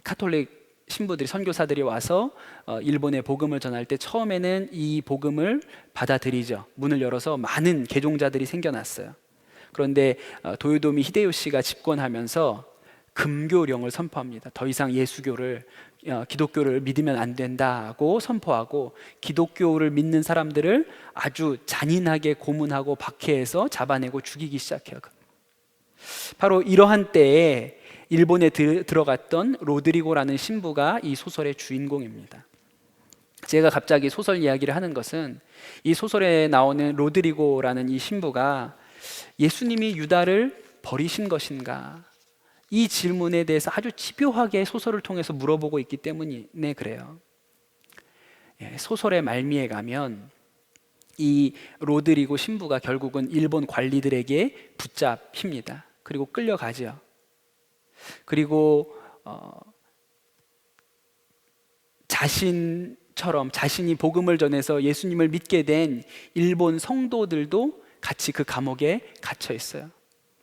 카톨릭 신부들이, 선교사들이 와서 일본에 복음을 전할 때 처음에는 이 복음을 받아들이죠. 문을 열어서 많은 개종자들이 생겨났어요. 그런데 도요토미 히데요시가 집권하면서 금교령을 선포합니다. 더 이상 기독교를 믿으면 안 된다고 선포하고, 기독교를 믿는 사람들을 아주 잔인하게 고문하고 박해해서 잡아내고 죽이기 시작해요. 바로 이러한 때에 일본에 들어갔던 로드리고라는 신부가 이 소설의 주인공입니다. 제가 갑자기 소설 이야기를 하는 것은, 이 소설에 나오는 로드리고라는 이 신부가 예수님이 유다를 버리신 것인가, 이 질문에 대해서 아주 집요하게 소설을 통해서 물어보고 있기 때문에 그래요. 소설의 말미에 가면 이 로드리고 신부가 결국은 일본 관리들에게 붙잡힙니다. 그리고 끌려가죠. 그리고 자신이 복음을 전해서 예수님을 믿게 된 일본 성도들도 같이 그 감옥에 갇혀 있어요.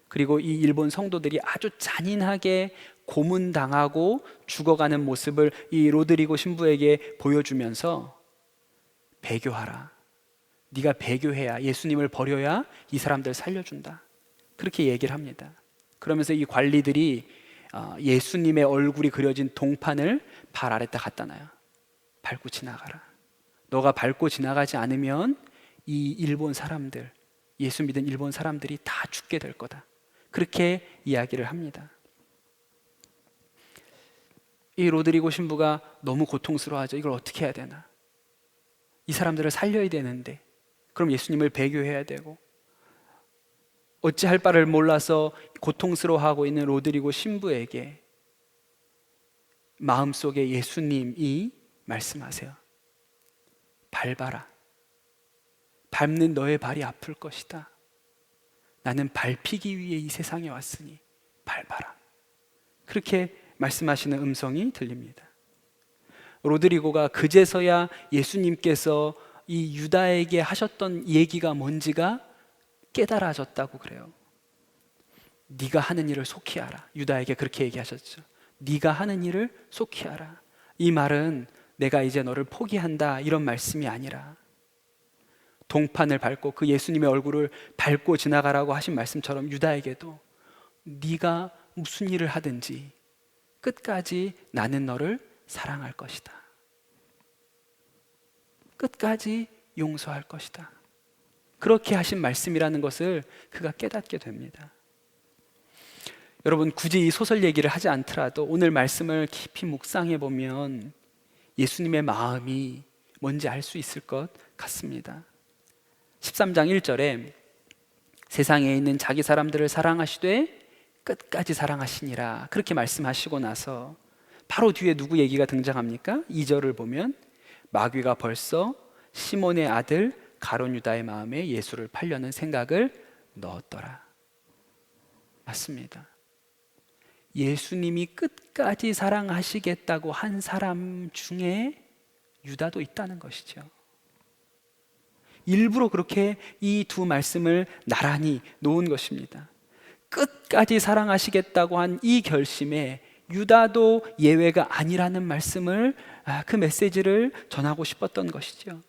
그리고 이 일본 성도들이 아주 잔인하게 고문당하고 죽어가는 모습을 이 로드리고 신부에게 보여주면서, 배교하라. 네가 배교해야, 예수님을 버려야 이 사람들 살려준다. 그렇게 얘기를 합니다. 그러면서 이 관리들이 예수님의 얼굴이 그려진 동판을 발 아래다 갖다 놔요. 밟고 지나가라. 너가 밟고 지나가지 않으면 이 일본 사람들, 예수 믿은 일본 사람들이 다 죽게 될 거다. 그렇게 이야기를 합니다. 이 로드리고 신부가 너무 고통스러워하죠. 이걸 어떻게 해야 되나? 이 사람들을 살려야 되는데, 그럼 예수님을 배교해야 되고, 어찌할 바를 몰라서 고통스러워하고 있는 로드리고 신부에게 마음속에 예수님이 말씀하세요. 밟아라. 밟는 너의 발이 아플 것이다. 나는 밟히기 위해 이 세상에 왔으니 밟아라. 그렇게 말씀하시는 음성이 들립니다. 로드리고가 그제서야 예수님께서 이 유다에게 하셨던 얘기가 뭔지가 깨달아졌다고 그래요. 네가 하는 일을 속히 하라. 유다에게 그렇게 얘기하셨죠. 네가 하는 일을 속히 하라. 이 말은 내가 이제 너를 포기한다, 이런 말씀이 아니라, 동판을 밟고 그 예수님의 얼굴을 밟고 지나가라고 하신 말씀처럼 유다에게도 네가 무슨 일을 하든지 끝까지 나는 너를 사랑할 것이다. 끝까지 용서할 것이다. 그렇게 하신 말씀이라는 것을 그가 깨닫게 됩니다. 여러분, 굳이 이 소설 얘기를 하지 않더라도 오늘 말씀을 깊이 묵상해 보면 예수님의 마음이 뭔지 알 수 있을 것 같습니다. 13장 1절에 세상에 있는 자기 사람들을 사랑하시되 끝까지 사랑하시니라, 그렇게 말씀하시고 나서 바로 뒤에 누구 얘기가 등장합니까? 2절을 보면 마귀가 벌써 시몬의 아들 가룟 유다의 마음에 예수를 팔려는 생각을 넣었더라. 맞습니다. 예수님이 끝까지 사랑하시겠다고 한 사람 중에 유다도 있다는 것이죠. 일부러 그렇게 이 두 말씀을 나란히 놓은 것입니다. 끝까지 사랑하시겠다고 한 이 결심에 유다도 예외가 아니라는 말씀을, 그 메시지를 전하고 싶었던 것이죠.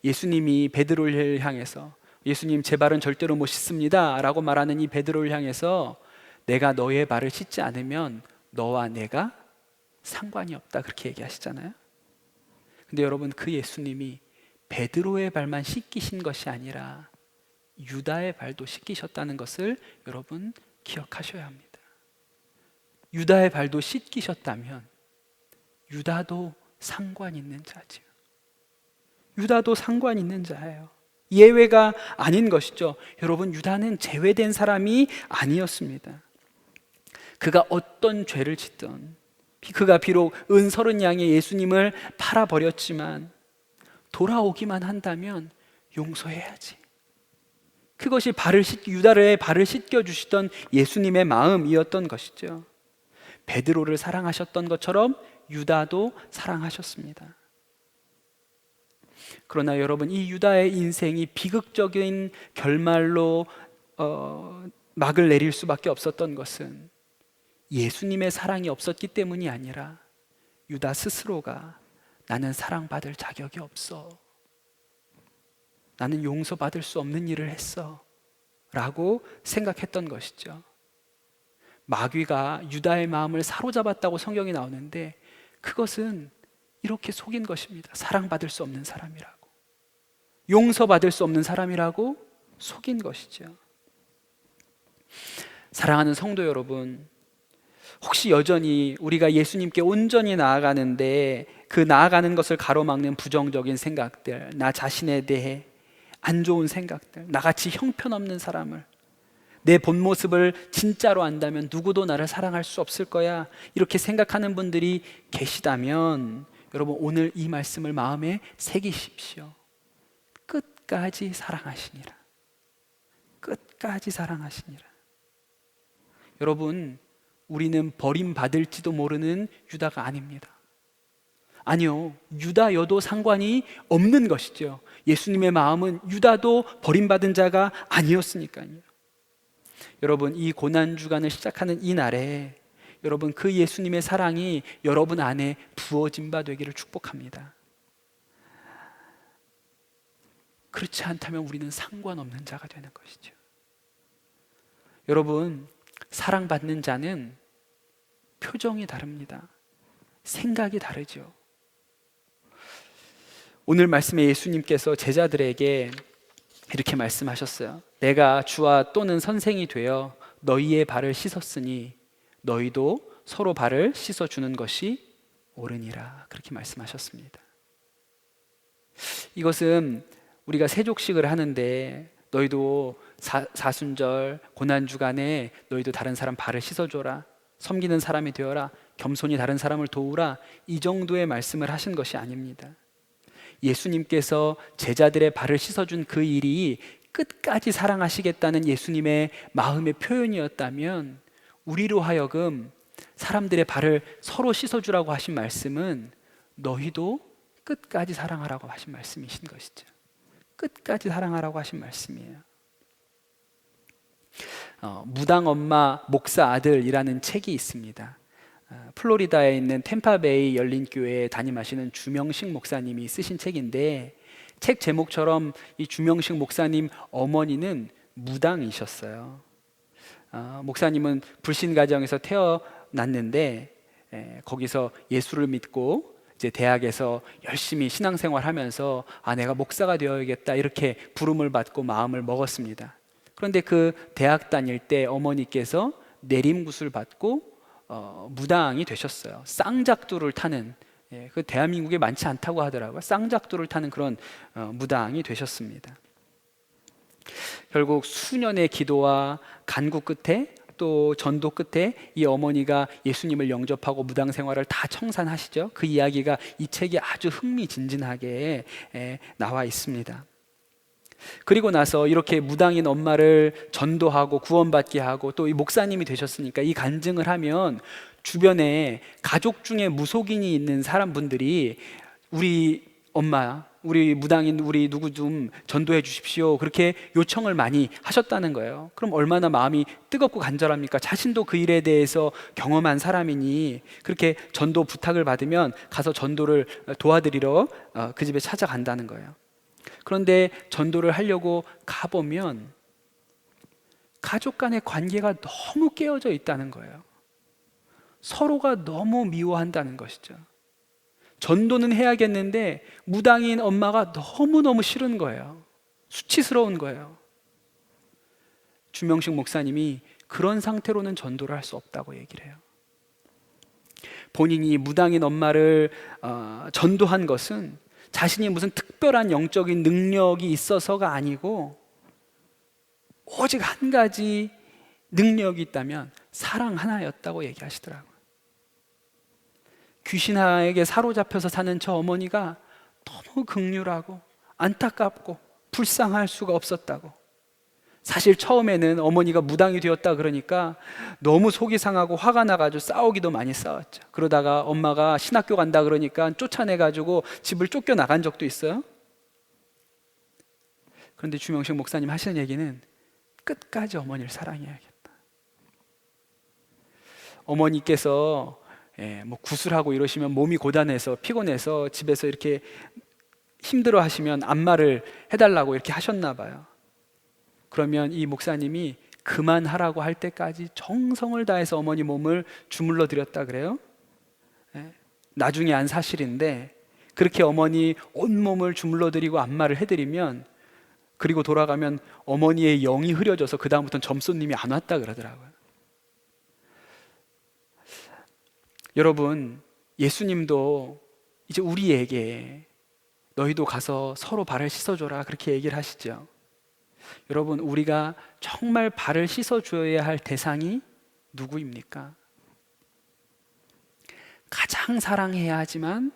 예수님이 베드로를 향해서, 예수님 제 발은 절대로 못 씻습니다 라고 말하는 이 베드로를 향해서, 내가 너의 발을 씻지 않으면 너와 내가 상관이 없다, 그렇게 얘기하시잖아요. 근데 여러분, 그 예수님이 베드로의 발만 씻기신 것이 아니라 유다의 발도 씻기셨다는 것을 여러분 기억하셔야 합니다. 유다의 발도 씻기셨다면 유다도 상관 있는 자지요. 유다도 상관 있는 자예요. 예외가 아닌 것이죠. 여러분, 유다는 제외된 사람이 아니었습니다. 그가 어떤 죄를 짓던, 그가 비록 은서른 양의 예수님을 팔아버렸지만 돌아오기만 한다면 용서해야지. 그것이 유다의 발을 씻겨주시던 예수님의 마음이었던 것이죠. 베드로를 사랑하셨던 것처럼 유다도 사랑하셨습니다. 그러나 여러분, 이 유다의 인생이 비극적인 결말로 막을 내릴 수밖에 없었던 것은 예수님의 사랑이 없었기 때문이 아니라 유다 스스로가 나는 사랑받을 자격이 없어, 나는 용서받을 수 없는 일을 했어 라고 생각했던 것이죠. 마귀가 유다의 마음을 사로잡았다고 성경이 나오는데, 그것은 이렇게 속인 것입니다. 사랑받을 수 없는 사람이라고, 용서받을 수 없는 사람이라고 속인 것이죠. 사랑하는 성도 여러분, 혹시 여전히 우리가 예수님께 온전히 나아가는데 그 나아가는 것을 가로막는 부정적인 생각들, 나 자신에 대해 안 좋은 생각들, 나같이 형편없는 사람을, 내 본 모습을 진짜로 안다면 누구도 나를 사랑할 수 없을 거야, 이렇게 생각하는 분들이 계시다면 여러분, 오늘 이 말씀을 마음에 새기십시오. 끝까지 사랑하시니라. 끝까지 사랑하시니라. 여러분, 우리는 버림받을지도 모르는 유다가 아닙니다. 아니요, 유다여도 상관이 없는 것이죠. 예수님의 마음은 유다도 버림받은 자가 아니었으니까요. 여러분, 이 고난주간을 시작하는 이 날에 여러분, 그 예수님의 사랑이 여러분 안에 부어진 바 되기를 축복합니다. 그렇지 않다면 우리는 상관없는 자가 되는 것이죠. 여러분, 사랑받는 자는 표정이 다릅니다. 생각이 다르죠. 오늘 말씀에 예수님께서 제자들에게 이렇게 말씀하셨어요. 내가 주와 또는 선생이 되어 너희의 발을 씻었으니 너희도 서로 발을 씻어주는 것이 옳으니라, 그렇게 말씀하셨습니다. 이것은 우리가 세족식을 하는데 너희도 사순절 고난주간에 너희도 다른 사람 발을 씻어줘라, 섬기는 사람이 되어라, 겸손히 다른 사람을 도우라, 이 정도의 말씀을 하신 것이 아닙니다. 예수님께서 제자들의 발을 씻어준 그 일이 끝까지 사랑하시겠다는 예수님의 마음의 표현이었다면, 우리로 하여금 사람들의 발을 서로 씻어주라고 하신 말씀은 너희도 끝까지 사랑하라고 하신 말씀이신 것이죠. 끝까지 사랑하라고 하신 말씀이에요. 무당 엄마 목사 아들이라는 책이 있습니다. 플로리다에 있는 템파베이 열린교회에 담임하시는 주명식 목사님이 쓰신 책인데, 책 제목처럼 이 주명식 목사님 어머니는 무당이셨어요. 목사님은 불신 가정에서 태어났는데 거기서 예수를 믿고 이제 대학에서 열심히 신앙생활하면서 내가 목사가 되어야겠다, 이렇게 부름을 받고 마음을 먹었습니다. 그런데 그 대학 다닐 때 어머니께서 내림굿을 받고 무당이 되셨어요. 쌍작두를 타는, 그 대한민국에 많지 않다고 하더라고요. 쌍작두를 타는 그런 무당이 되셨습니다. 결국 수년의 기도와 간구 끝에 또 전도 끝에 이 어머니가 예수님을 영접하고 무당 생활을 다 청산하시죠. 그 이야기가 이 책에 아주 흥미진진하게 나와 있습니다. 그리고 나서 이렇게 무당인 엄마를 전도하고 구원받게 하고 또 이 목사님이 되셨으니까 이 간증을 하면 주변에 가족 중에 무속인이 있는 사람분들이 우리 엄마 우리 무당인 우리 누구 좀 전도해 주십시오. 그렇게 요청을 많이 하셨다는 거예요. 그럼 얼마나 마음이 뜨겁고 간절합니까? 자신도 그 일에 대해서 경험한 사람이니 그렇게 전도 부탁을 받으면 가서 전도를 도와드리러 그 집에 찾아간다는 거예요. 그런데 전도를 하려고 가보면 가족 간의 관계가 너무 깨어져 있다는 거예요. 서로가 너무 미워한다는 것이죠. 전도는 해야겠는데 무당인 엄마가 너무너무 싫은 거예요. 수치스러운 거예요. 주명식 목사님이 그런 상태로는 전도를 할 수 없다고 얘기를 해요. 본인이 무당인 엄마를 전도한 것은 자신이 무슨 특별한 영적인 능력이 있어서가 아니고 오직 한 가지 능력이 있다면 사랑 하나였다고 얘기하시더라고요. 귀신에게 사로잡혀서 사는 저 어머니가 너무 긍휼하고 안타깝고 불쌍할 수가 없었다고. 사실 처음에는 어머니가 무당이 되었다 그러니까 너무 속이 상하고 화가 나가지고 싸우기도 많이 싸웠죠. 그러다가 엄마가 신학교 간다 그러니까 쫓아내가지고 집을 쫓겨나간 적도 있어요. 그런데 주명식 목사님 하시는 얘기는 끝까지 어머니를 사랑해야겠다. 어머니께서 뭐 구슬하고 이러시면 몸이 고단해서 피곤해서 집에서 이렇게 힘들어 하시면 안마를 해달라고 이렇게 하셨나 봐요. 그러면 이 목사님이 그만하라고 할 때까지 정성을 다해서 어머니 몸을 주물러 드렸다 그래요. 나중에 안 사실인데 그렇게 어머니 온몸을 주물러 드리고 안마를 해드리면 그리고 돌아가면 어머니의 영이 흐려져서 그 다음부터는 점손님이 안 왔다 그러더라고요. 여러분, 예수님도 이제 우리에게 너희도 가서 서로 발을 씻어줘라 그렇게 얘기를 하시죠. 여러분, 우리가 정말 발을 씻어줘야 할 대상이 누구입니까? 가장 사랑해야 하지만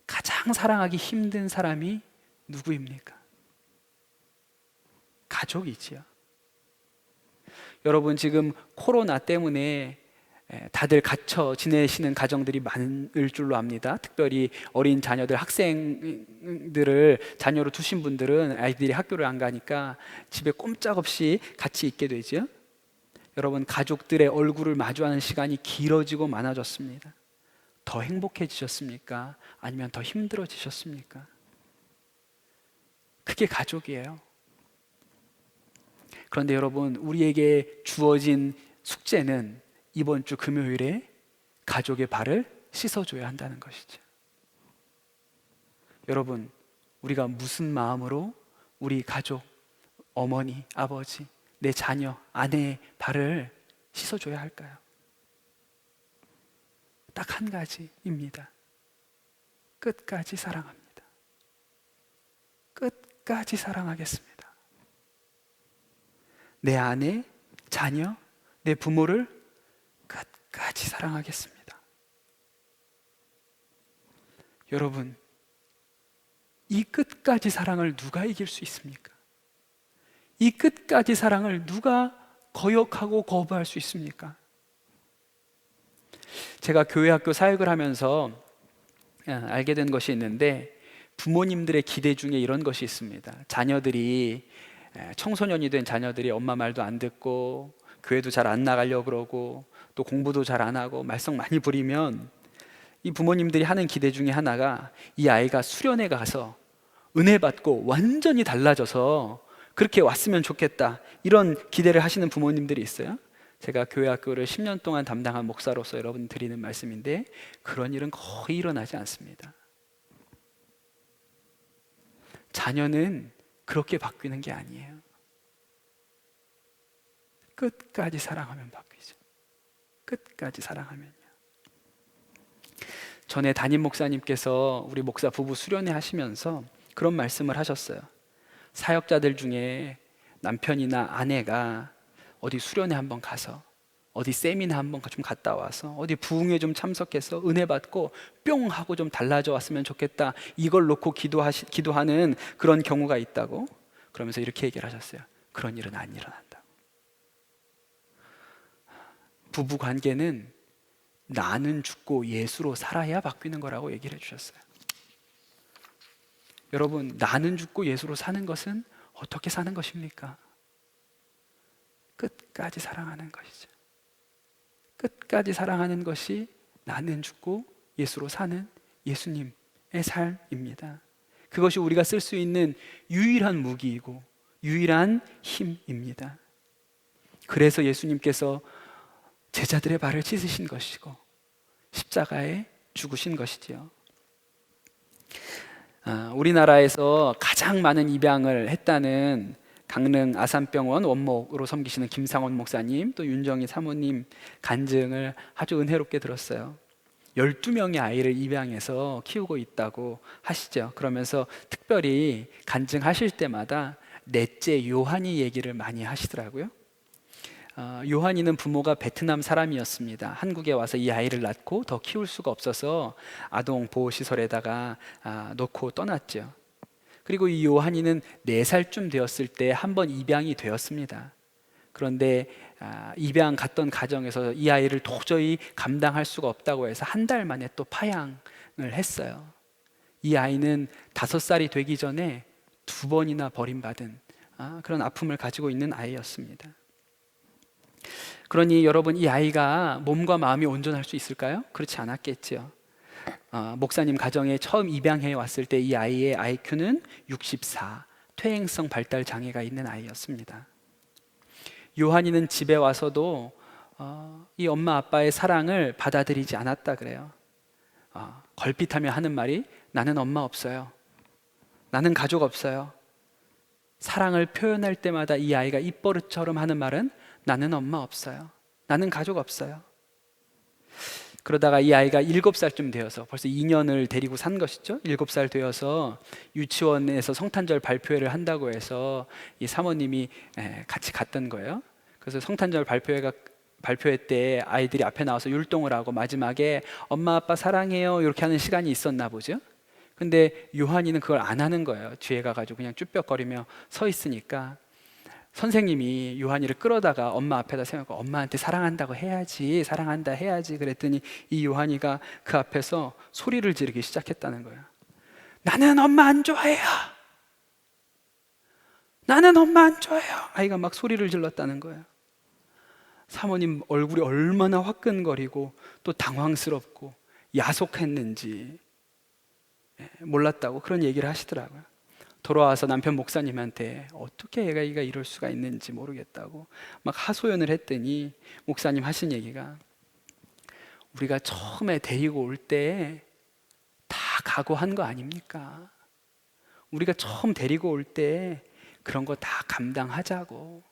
가장 사랑하기 힘든 사람이 누구입니까? 가족이지요. 여러분, 지금 코로나 때문에 다들 갇혀 지내시는 가정들이 많을 줄로 압니다. 특별히 어린 자녀들, 학생들을 자녀로 두신 분들은 아이들이 학교를 안 가니까 집에 꼼짝없이 같이 있게 되죠. 여러분, 가족들의 얼굴을 마주하는 시간이 길어지고 많아졌습니다. 더 행복해지셨습니까? 아니면 더 힘들어지셨습니까? 그게 가족이에요. 그런데 여러분, 우리에게 주어진 숙제는 이번 주 금요일에 가족의 발을 씻어줘야 한다는 것이죠. 여러분, 우리가 무슨 마음으로 우리 가족, 어머니, 아버지, 내 자녀, 아내의 발을 씻어줘야 할까요? 딱 한 가지입니다. 끝까지 사랑합니다. 끝까지 사랑하겠습니다. 내 아내, 자녀, 내 부모를 끝까지 사랑하겠습니다. 여러분, 이 끝까지 사랑을 누가 이길 수 있습니까? 이 끝까지 사랑을 누가 거역하고 거부할 수 있습니까? 제가 교회 학교 사역을 하면서 알게 된 것이 있는데 부모님들의 기대 중에 이런 것이 있습니다. 자녀들이 청소년이 된 자녀들이 엄마 말도 안 듣고 교회도 잘 안 나가려고 그러고 또 공부도 잘 안 하고 말썽 많이 부리면 이 부모님들이 하는 기대 중에 하나가 이 아이가 수련회 가서 은혜 받고 완전히 달라져서 그렇게 왔으면 좋겠다, 이런 기대를 하시는 부모님들이 있어요. 제가 교회 학교를 10년 동안 담당한 목사로서 여러분 드리는 말씀인데 그런 일은 거의 일어나지 않습니다. 자녀는 그렇게 바뀌는 게 아니에요. 끝까지 사랑하면 바뀌죠. 끝까지 사랑하면요. 전에 담임 목사님께서 우리 목사 부부 수련회 하시면서 그런 말씀을 하셨어요. 사역자들 중에 남편이나 아내가 어디 수련회 한번 가서 어디 세미나 한번 좀 갔다 와서 어디 부흥회 좀 참석해서 은혜 받고 뿅 하고 좀 달라져 왔으면 좋겠다, 이걸 놓고 기도하는 그런 경우가 있다고. 그러면서 이렇게 얘기를 하셨어요. 그런 일은 안 일어난다. 부부 관계는 나는 죽고 예수로 살아야 바뀌는 거라고 얘기를 해주셨어요. 여러분, 나는 죽고 예수로 사는 것은 어떻게 사는 것입니까? 끝까지 사랑하는 것이죠. 끝까지 사랑하는 것이 나는 죽고 예수로 사는 예수님의 삶입니다. 그것이 우리가 쓸 수 있는 유일한 무기이고 유일한 힘입니다. 그래서 예수님께서 제자들의 발을 씻으신 것이고 십자가에 죽으신 것이지요. 우리나라에서 가장 많은 입양을 했다는 강릉 아산병원 원목으로 섬기시는 김상원 목사님, 또 윤정희 사모님 간증을 아주 은혜롭게 들었어요. 12명의 아이를 입양해서 키우고 있다고 하시죠. 그러면서 특별히 간증하실 때마다 넷째 요한이 얘기를 많이 하시더라고요. 요한이는 부모가 베트남 사람이었습니다. 한국에 와서 이 아이를 낳고 더 키울 수가 없어서 아동 보호시설에다가 놓고 떠났죠. 그리고 이 요한이는 4살쯤 되었을 때 한 번 입양이 되었습니다. 그런데 입양 갔던 가정에서 이 아이를 도저히 감당할 수가 없다고 해서 한 달 만에 또 파양을 했어요. 이 아이는 5살이 되기 전에 2번이나 버림받은 그런 아픔을 가지고 있는 아이였습니다. 그러니 여러분, 이 아이가 몸과 마음이 온전할 수 있을까요? 그렇지 않았겠죠. 목사님 가정에 처음 입양해 왔을 때 이 아이의 IQ는 64, 퇴행성 발달 장애가 있는 아이였습니다. 요한이는 집에 와서도 이 엄마 아빠의 사랑을 받아들이지 않았다 그래요. 걸핏하며 하는 말이 나는 엄마 없어요. 나는 가족 없어요. 사랑을 표현할 때마다 이 아이가 입버릇처럼 하는 말은 나는 엄마 없어요. 나는 가족 없어요. 그러다가 이 아이가 7살쯤 되어서 벌써 2년을 데리고 산 것이죠. 7살 되어서 유치원에서 성탄절 발표회를 한다고 해서 이 사모님이 같이 갔던 거예요. 그래서 성탄절 발표회 때 아이들이 앞에 나와서 율동을 하고 마지막에 엄마 아빠 사랑해요 이렇게 하는 시간이 있었나 보죠. 근데 요한이는 그걸 안 하는 거예요. 뒤에 가가지고 그냥 쭈뼛거리며 서 있으니까 선생님이 요한이를 끌어다가 엄마 앞에다 세우고 엄마한테 사랑한다고 해야지, 사랑한다 해야지 그랬더니 이 요한이가 그 앞에서 소리를 지르기 시작했다는 거예요. 나는 엄마 안 좋아해요. 나는 엄마 안 좋아해요. 아이가 막 소리를 질렀다는 거예요. 사모님 얼굴이 얼마나 화끈거리고 또 당황스럽고 야속했는지 몰랐다고 그런 얘기를 하시더라고요. 돌아와서 남편 목사님한테 어떻게 얘가 이럴 수가 있는지 모르겠다고 막 하소연을 했더니 목사님 하신 얘기가 우리가 처음에 데리고 올 때 다 각오한 거 아닙니까? 우리가 처음 데리고 올 때 그런 거 다 감당하자고,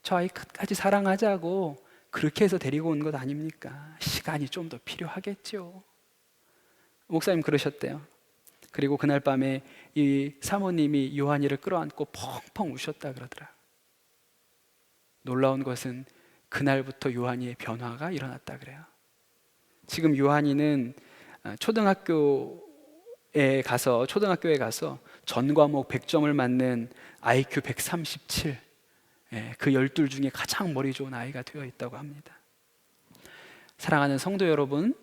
저 아이 끝까지 사랑하자고 그렇게 해서 데리고 온 것 아닙니까? 시간이 좀 더 필요하겠죠. 목사님 그러셨대요. 그리고 그날 밤에 이 사모님이 요한이를 끌어안고 펑펑 우셨다 그러더라. 놀라운 것은 그날부터 요한이의 변화가 일어났다 그래요. 지금 요한이는 초등학교에 가서 전 과목 100점을 맞는 IQ 137, 그 12 중에 가장 머리 좋은 아이가 되어 있다고 합니다. 사랑하는 성도 여러분,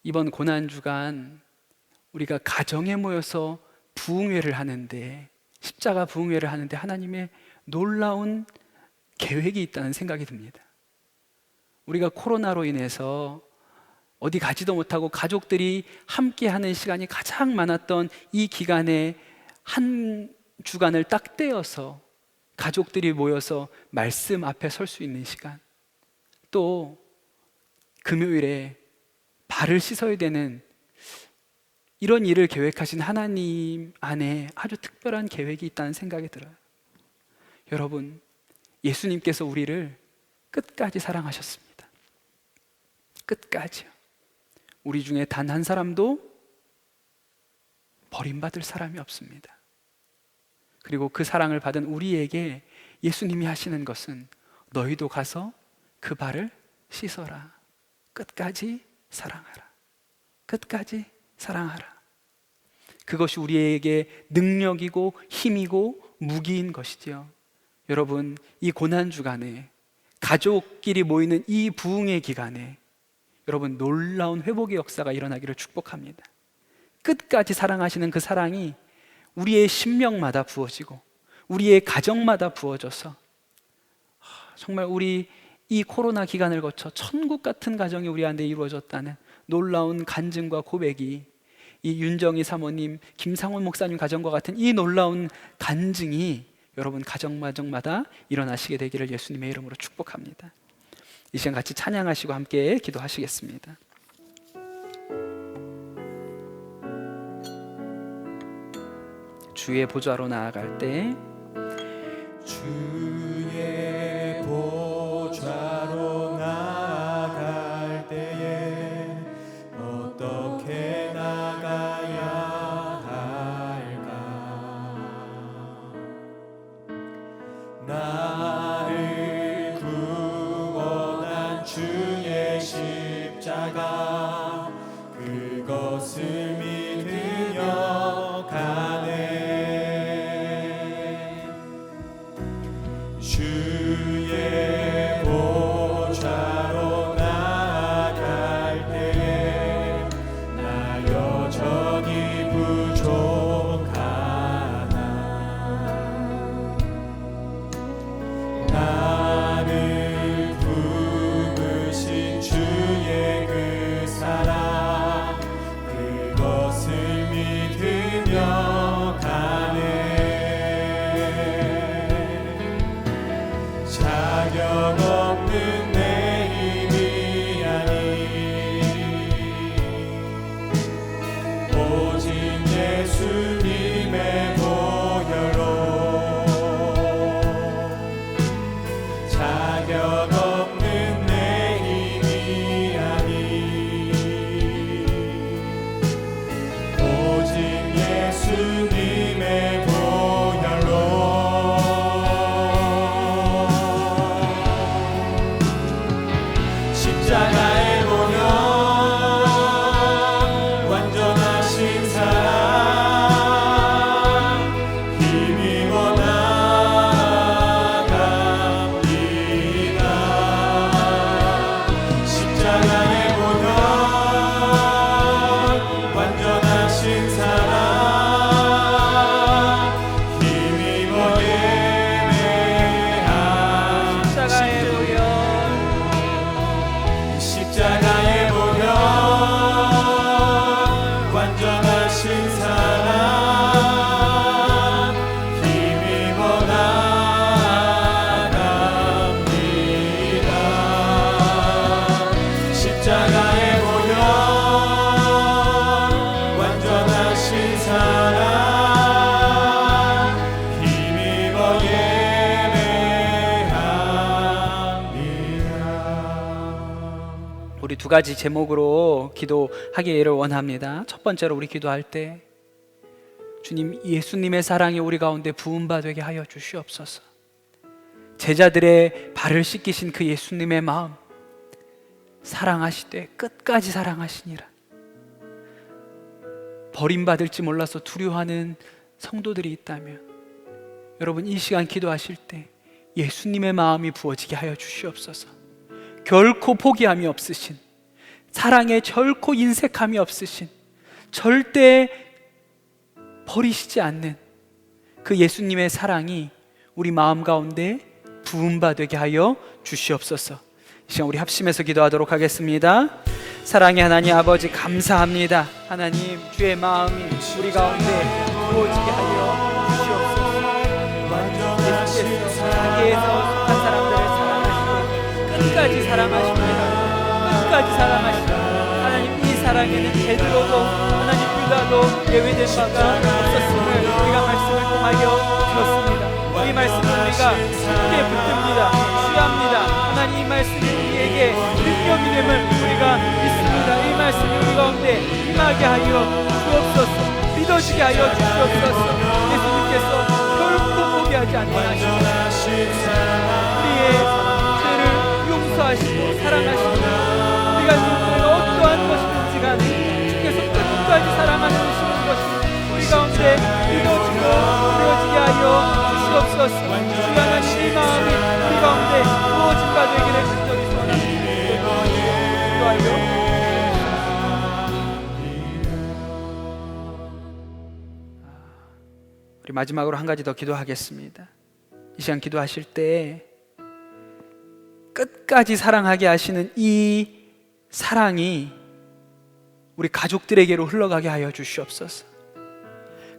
이번 고난주간 우리가 가정에 모여서 부흥회를 하는데, 십자가 부흥회를 하는데 하나님의 놀라운 계획이 있다는 생각이 듭니다. 우리가 코로나로 인해서 어디 가지도 못하고 가족들이 함께하는 시간이 가장 많았던 이 기간에 한 주간을 딱 떼어서 가족들이 모여서 말씀 앞에 설 수 있는 시간, 또 금요일에 발을 씻어야 되는 이런 일을 계획하신 하나님 안에 아주 특별한 계획이 있다는 생각이 들어요. 여러분, 예수님께서 우리를 끝까지 사랑하셨습니다. 끝까지요. 우리 중에 단 한 사람도 버림받을 사람이 없습니다. 그리고 그 사랑을 받은 우리에게 예수님이 하시는 것은 너희도 가서 그 발을 씻어라. 끝까지 사랑하라. 끝까지 사랑하라. 그것이 우리에게 능력이고 힘이고 무기인 것이지요. 여러분, 이 고난 주간에 가족끼리 모이는 이 부흥의 기간에 여러분, 놀라운 회복의 역사가 일어나기를 축복합니다. 끝까지 사랑하시는 그 사랑이 우리의 심령마다 부어지고 우리의 가정마다 부어져서 정말 우리 이 코로나 기간을 거쳐 천국 같은 가정이 우리 안에 이루어졌다는 놀라운 간증과 고백이, 이 윤정희 사모님, 김상훈 목사님 가정과 같은 이 놀라운 간증이 여러분 가정마다 일어나시게 되기를 예수님의 이름으로 축복합니다. 이 시간 같이 찬양하시고 함께 기도하시겠습니다. 주의 보좌로 나아갈 때 주의 보좌로 나아갈 때에 어떻게 나가야 할까? 나를 구원한 주의 십자가, 그것을 믿으며 가네. 주의 보좌로 나아갈 때에 나 여전히 부족하나. 나를 부으신 주의 그 사랑, 그것을 믿으며 가네. 자격 없는 내 힘이 아니 오직 예수님의 보혈로, 자격 없는 내 힘이 아니 오직 예수님의 보혈로. 십자가에 보면 완전하신 사랑, 힘입어 나아갑니다. 십자가에 보면 완전하신 사랑, 힘입어 예배한 십자가에 보여 십자가에 보면 완전하신 사랑, 힘입어 나아갑니다. 십자가에 보면 완전하신 사랑, 힘입어 예배합니다. 우리 두 가지 제목으로 기도하기를 원합니다. 첫 번째로 우리 기도할 때 주님, 예수님의 사랑이 우리 가운데 부음바 되게 하여 주시옵소서. 제자들의 발을 씻기신 그 예수님의 마음, 사랑하시되 끝까지 사랑하시니라. 버림받을지 몰라서 두려워하는 성도들이 있다면 여러분, 이 시간 기도하실 때 예수님의 마음이 부어지게 하여 주시옵소서. 결코 포기함이 없으신, 사랑에 결코 인색함이 없으신, 절대 버리시지 않는 그 예수님의 사랑이 우리 마음 가운데 부음바 되게 하여 주시옵소서. 이 시간 우리 합심해서 기도하도록 하겠습니다. 사랑의 하나님 아버지, 감사합니다. 하나님, 주의 마음이 우리 가운데 부어지게 하여 주시옵소서. 예수께서 자기에서 속한 사람들을 사랑하시고 끝까지 사랑하십니다. 끝까지 사랑하시고, 하나님, 이 사랑에는 베드로도 하나님 유다도 예외된 바가 없었음을 우리가 말씀을 통하여 들었습니다. 이 말씀을 우리가 쉽게 붙듭니다. 취합니다. 하나님, 이 말씀이 우리에게 능력이 됨을 우리가 믿습니다. 이 말씀이 우리 가운데 임하게 하여 주옵소서. 믿어지게 하여 주시옵소서. 예수님께서 결코 포기하지 않으시고 우리의 죄를 용서하시고 사랑하시고, 우리가 누구를 어떠한 것이든지 간에 주께서 끝까지 사랑하시는 것이 우리 가운데 믿어지고 이루어지게 하여 주시옵소서. 주여 하나님, 이 마음이 우리 가운데 부어진 바 되기를 간절히 소원합니다. 기도하여 우리 마지막으로 한 가지 더 기도하겠습니다. 이 시간 기도하실 때 끝까지 사랑하게 하시는 이 사랑이 우리 가족들에게로 흘러가게 하여 주시옵소서.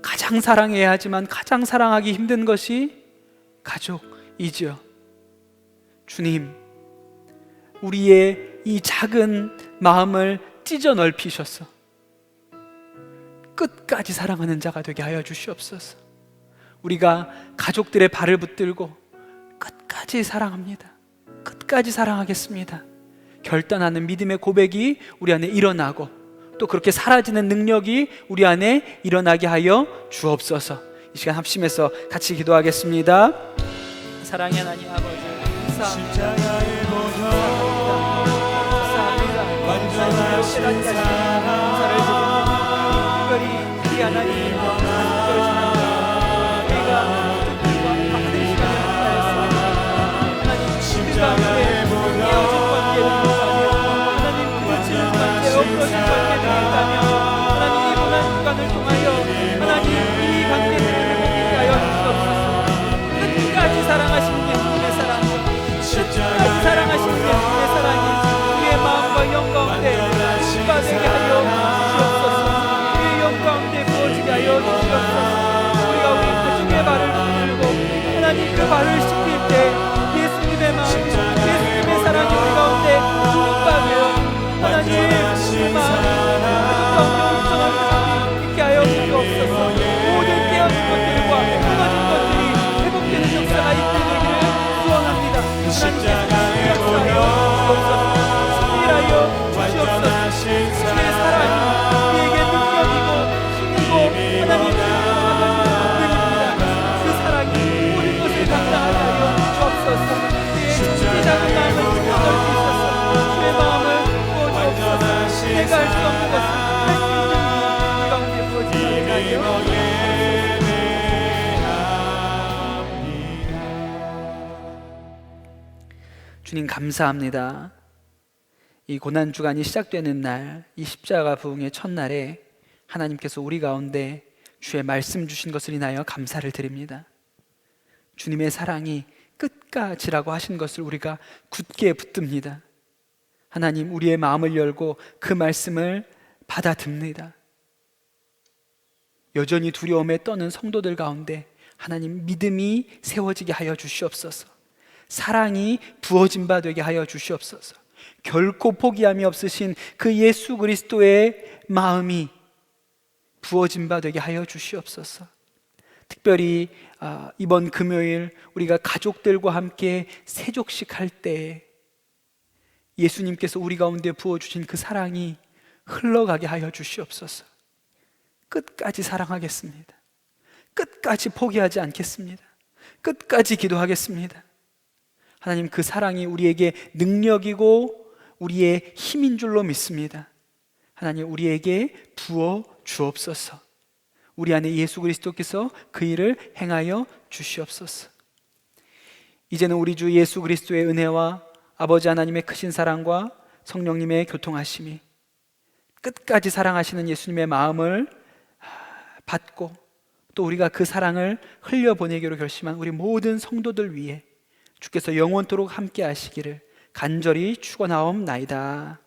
가장 사랑해야 하지만 가장 사랑하기 힘든 것이 가족이죠. 주님, 우리의 이 작은 마음을 찢어 넓히셔서 끝까지 사랑하는 자가 되게 하여 주시옵소서. 우리가 가족들의 발을 붙들고 끝까지 사랑합니다, 끝까지 사랑하겠습니다 결단하는 믿음의 고백이 우리 안에 일어나고, 또 그렇게 사라지는 능력이 우리 안에 일어나게 하여 주옵소서. 이 시간 합심해서 같이 기도하겠습니다. 사랑의 하나님 아버지, 십자가의 보혈 감사합니다. 완전하신 감사를 드립니다. 특별히 이 하나님 십자가의 보혈 사랑하시는 예수님의 사랑이 우리의 마음과 영 가운데 축복되게 하여 주옵소서. 우리의 영 가운데 부어지게 하여 주옵소서. 우리가 우리 가족의 발을 붙들고 하나님 그 발을 씹힐 때 예수님의 마음, 예수님의 사랑이 우리 가운데 축복하며 하나님 그 마음 가운데 온전한 사랑이 있게 하여 주옵소서. 모든 깨어진 것들과 무너진 것들이 회복되는 역사가 있기를 소원합니다. 십자가의 보혈 승리하여 주시옵소서. 주의 사랑이 우리에게 능력이고 힘이고 하나님 그 사랑이 모든 것을 감당하게 하여 주옵소서. 주의 작은 마음을 넓히 주셔서 주의 마음을 부어주옵소서. 내가 할 수 없는 것을 할 수 있는 이 가운데 부어지게 하여 주님 감사합니다. 이 고난주간이 시작되는 날, 이 십자가 부흥의 첫날에 하나님께서 우리 가운데 주의 말씀 주신 것을 인하여 감사를 드립니다. 주님의 사랑이 끝까지라고 하신 것을 우리가 굳게 붙듭니다. 하나님, 우리의 마음을 열고 그 말씀을 받아 듣습니다. 여전히 두려움에 떠는 성도들 가운데 하나님 믿음이 세워지게 하여 주시옵소서. 사랑이 부어진 바 되게 하여 주시옵소서. 결코 포기함이 없으신 그 예수 그리스도의 마음이 부어진 바 되게 하여 주시옵소서. 특별히 이번 금요일 우리가 가족들과 함께 세족식 할 때 예수님께서 우리 가운데 부어주신 그 사랑이 흘러가게 하여 주시옵소서. 끝까지 사랑하겠습니다. 끝까지 포기하지 않겠습니다. 끝까지 기도하겠습니다. 하나님, 그 사랑이 우리에게 능력이고 우리의 힘인 줄로 믿습니다. 하나님, 우리에게 부어 주옵소서. 우리 안에 예수 그리스도께서 그 일을 행하여 주시옵소서. 이제는 우리 주 예수 그리스도의 은혜와 아버지 하나님의 크신 사랑과 성령님의 교통하심이, 끝까지 사랑하시는 예수님의 마음을 받고 또 우리가 그 사랑을 흘려보내기로 결심한 우리 모든 성도들 위해 주께서 영원토록 함께 하시기를 간절히 축원하옵나이다.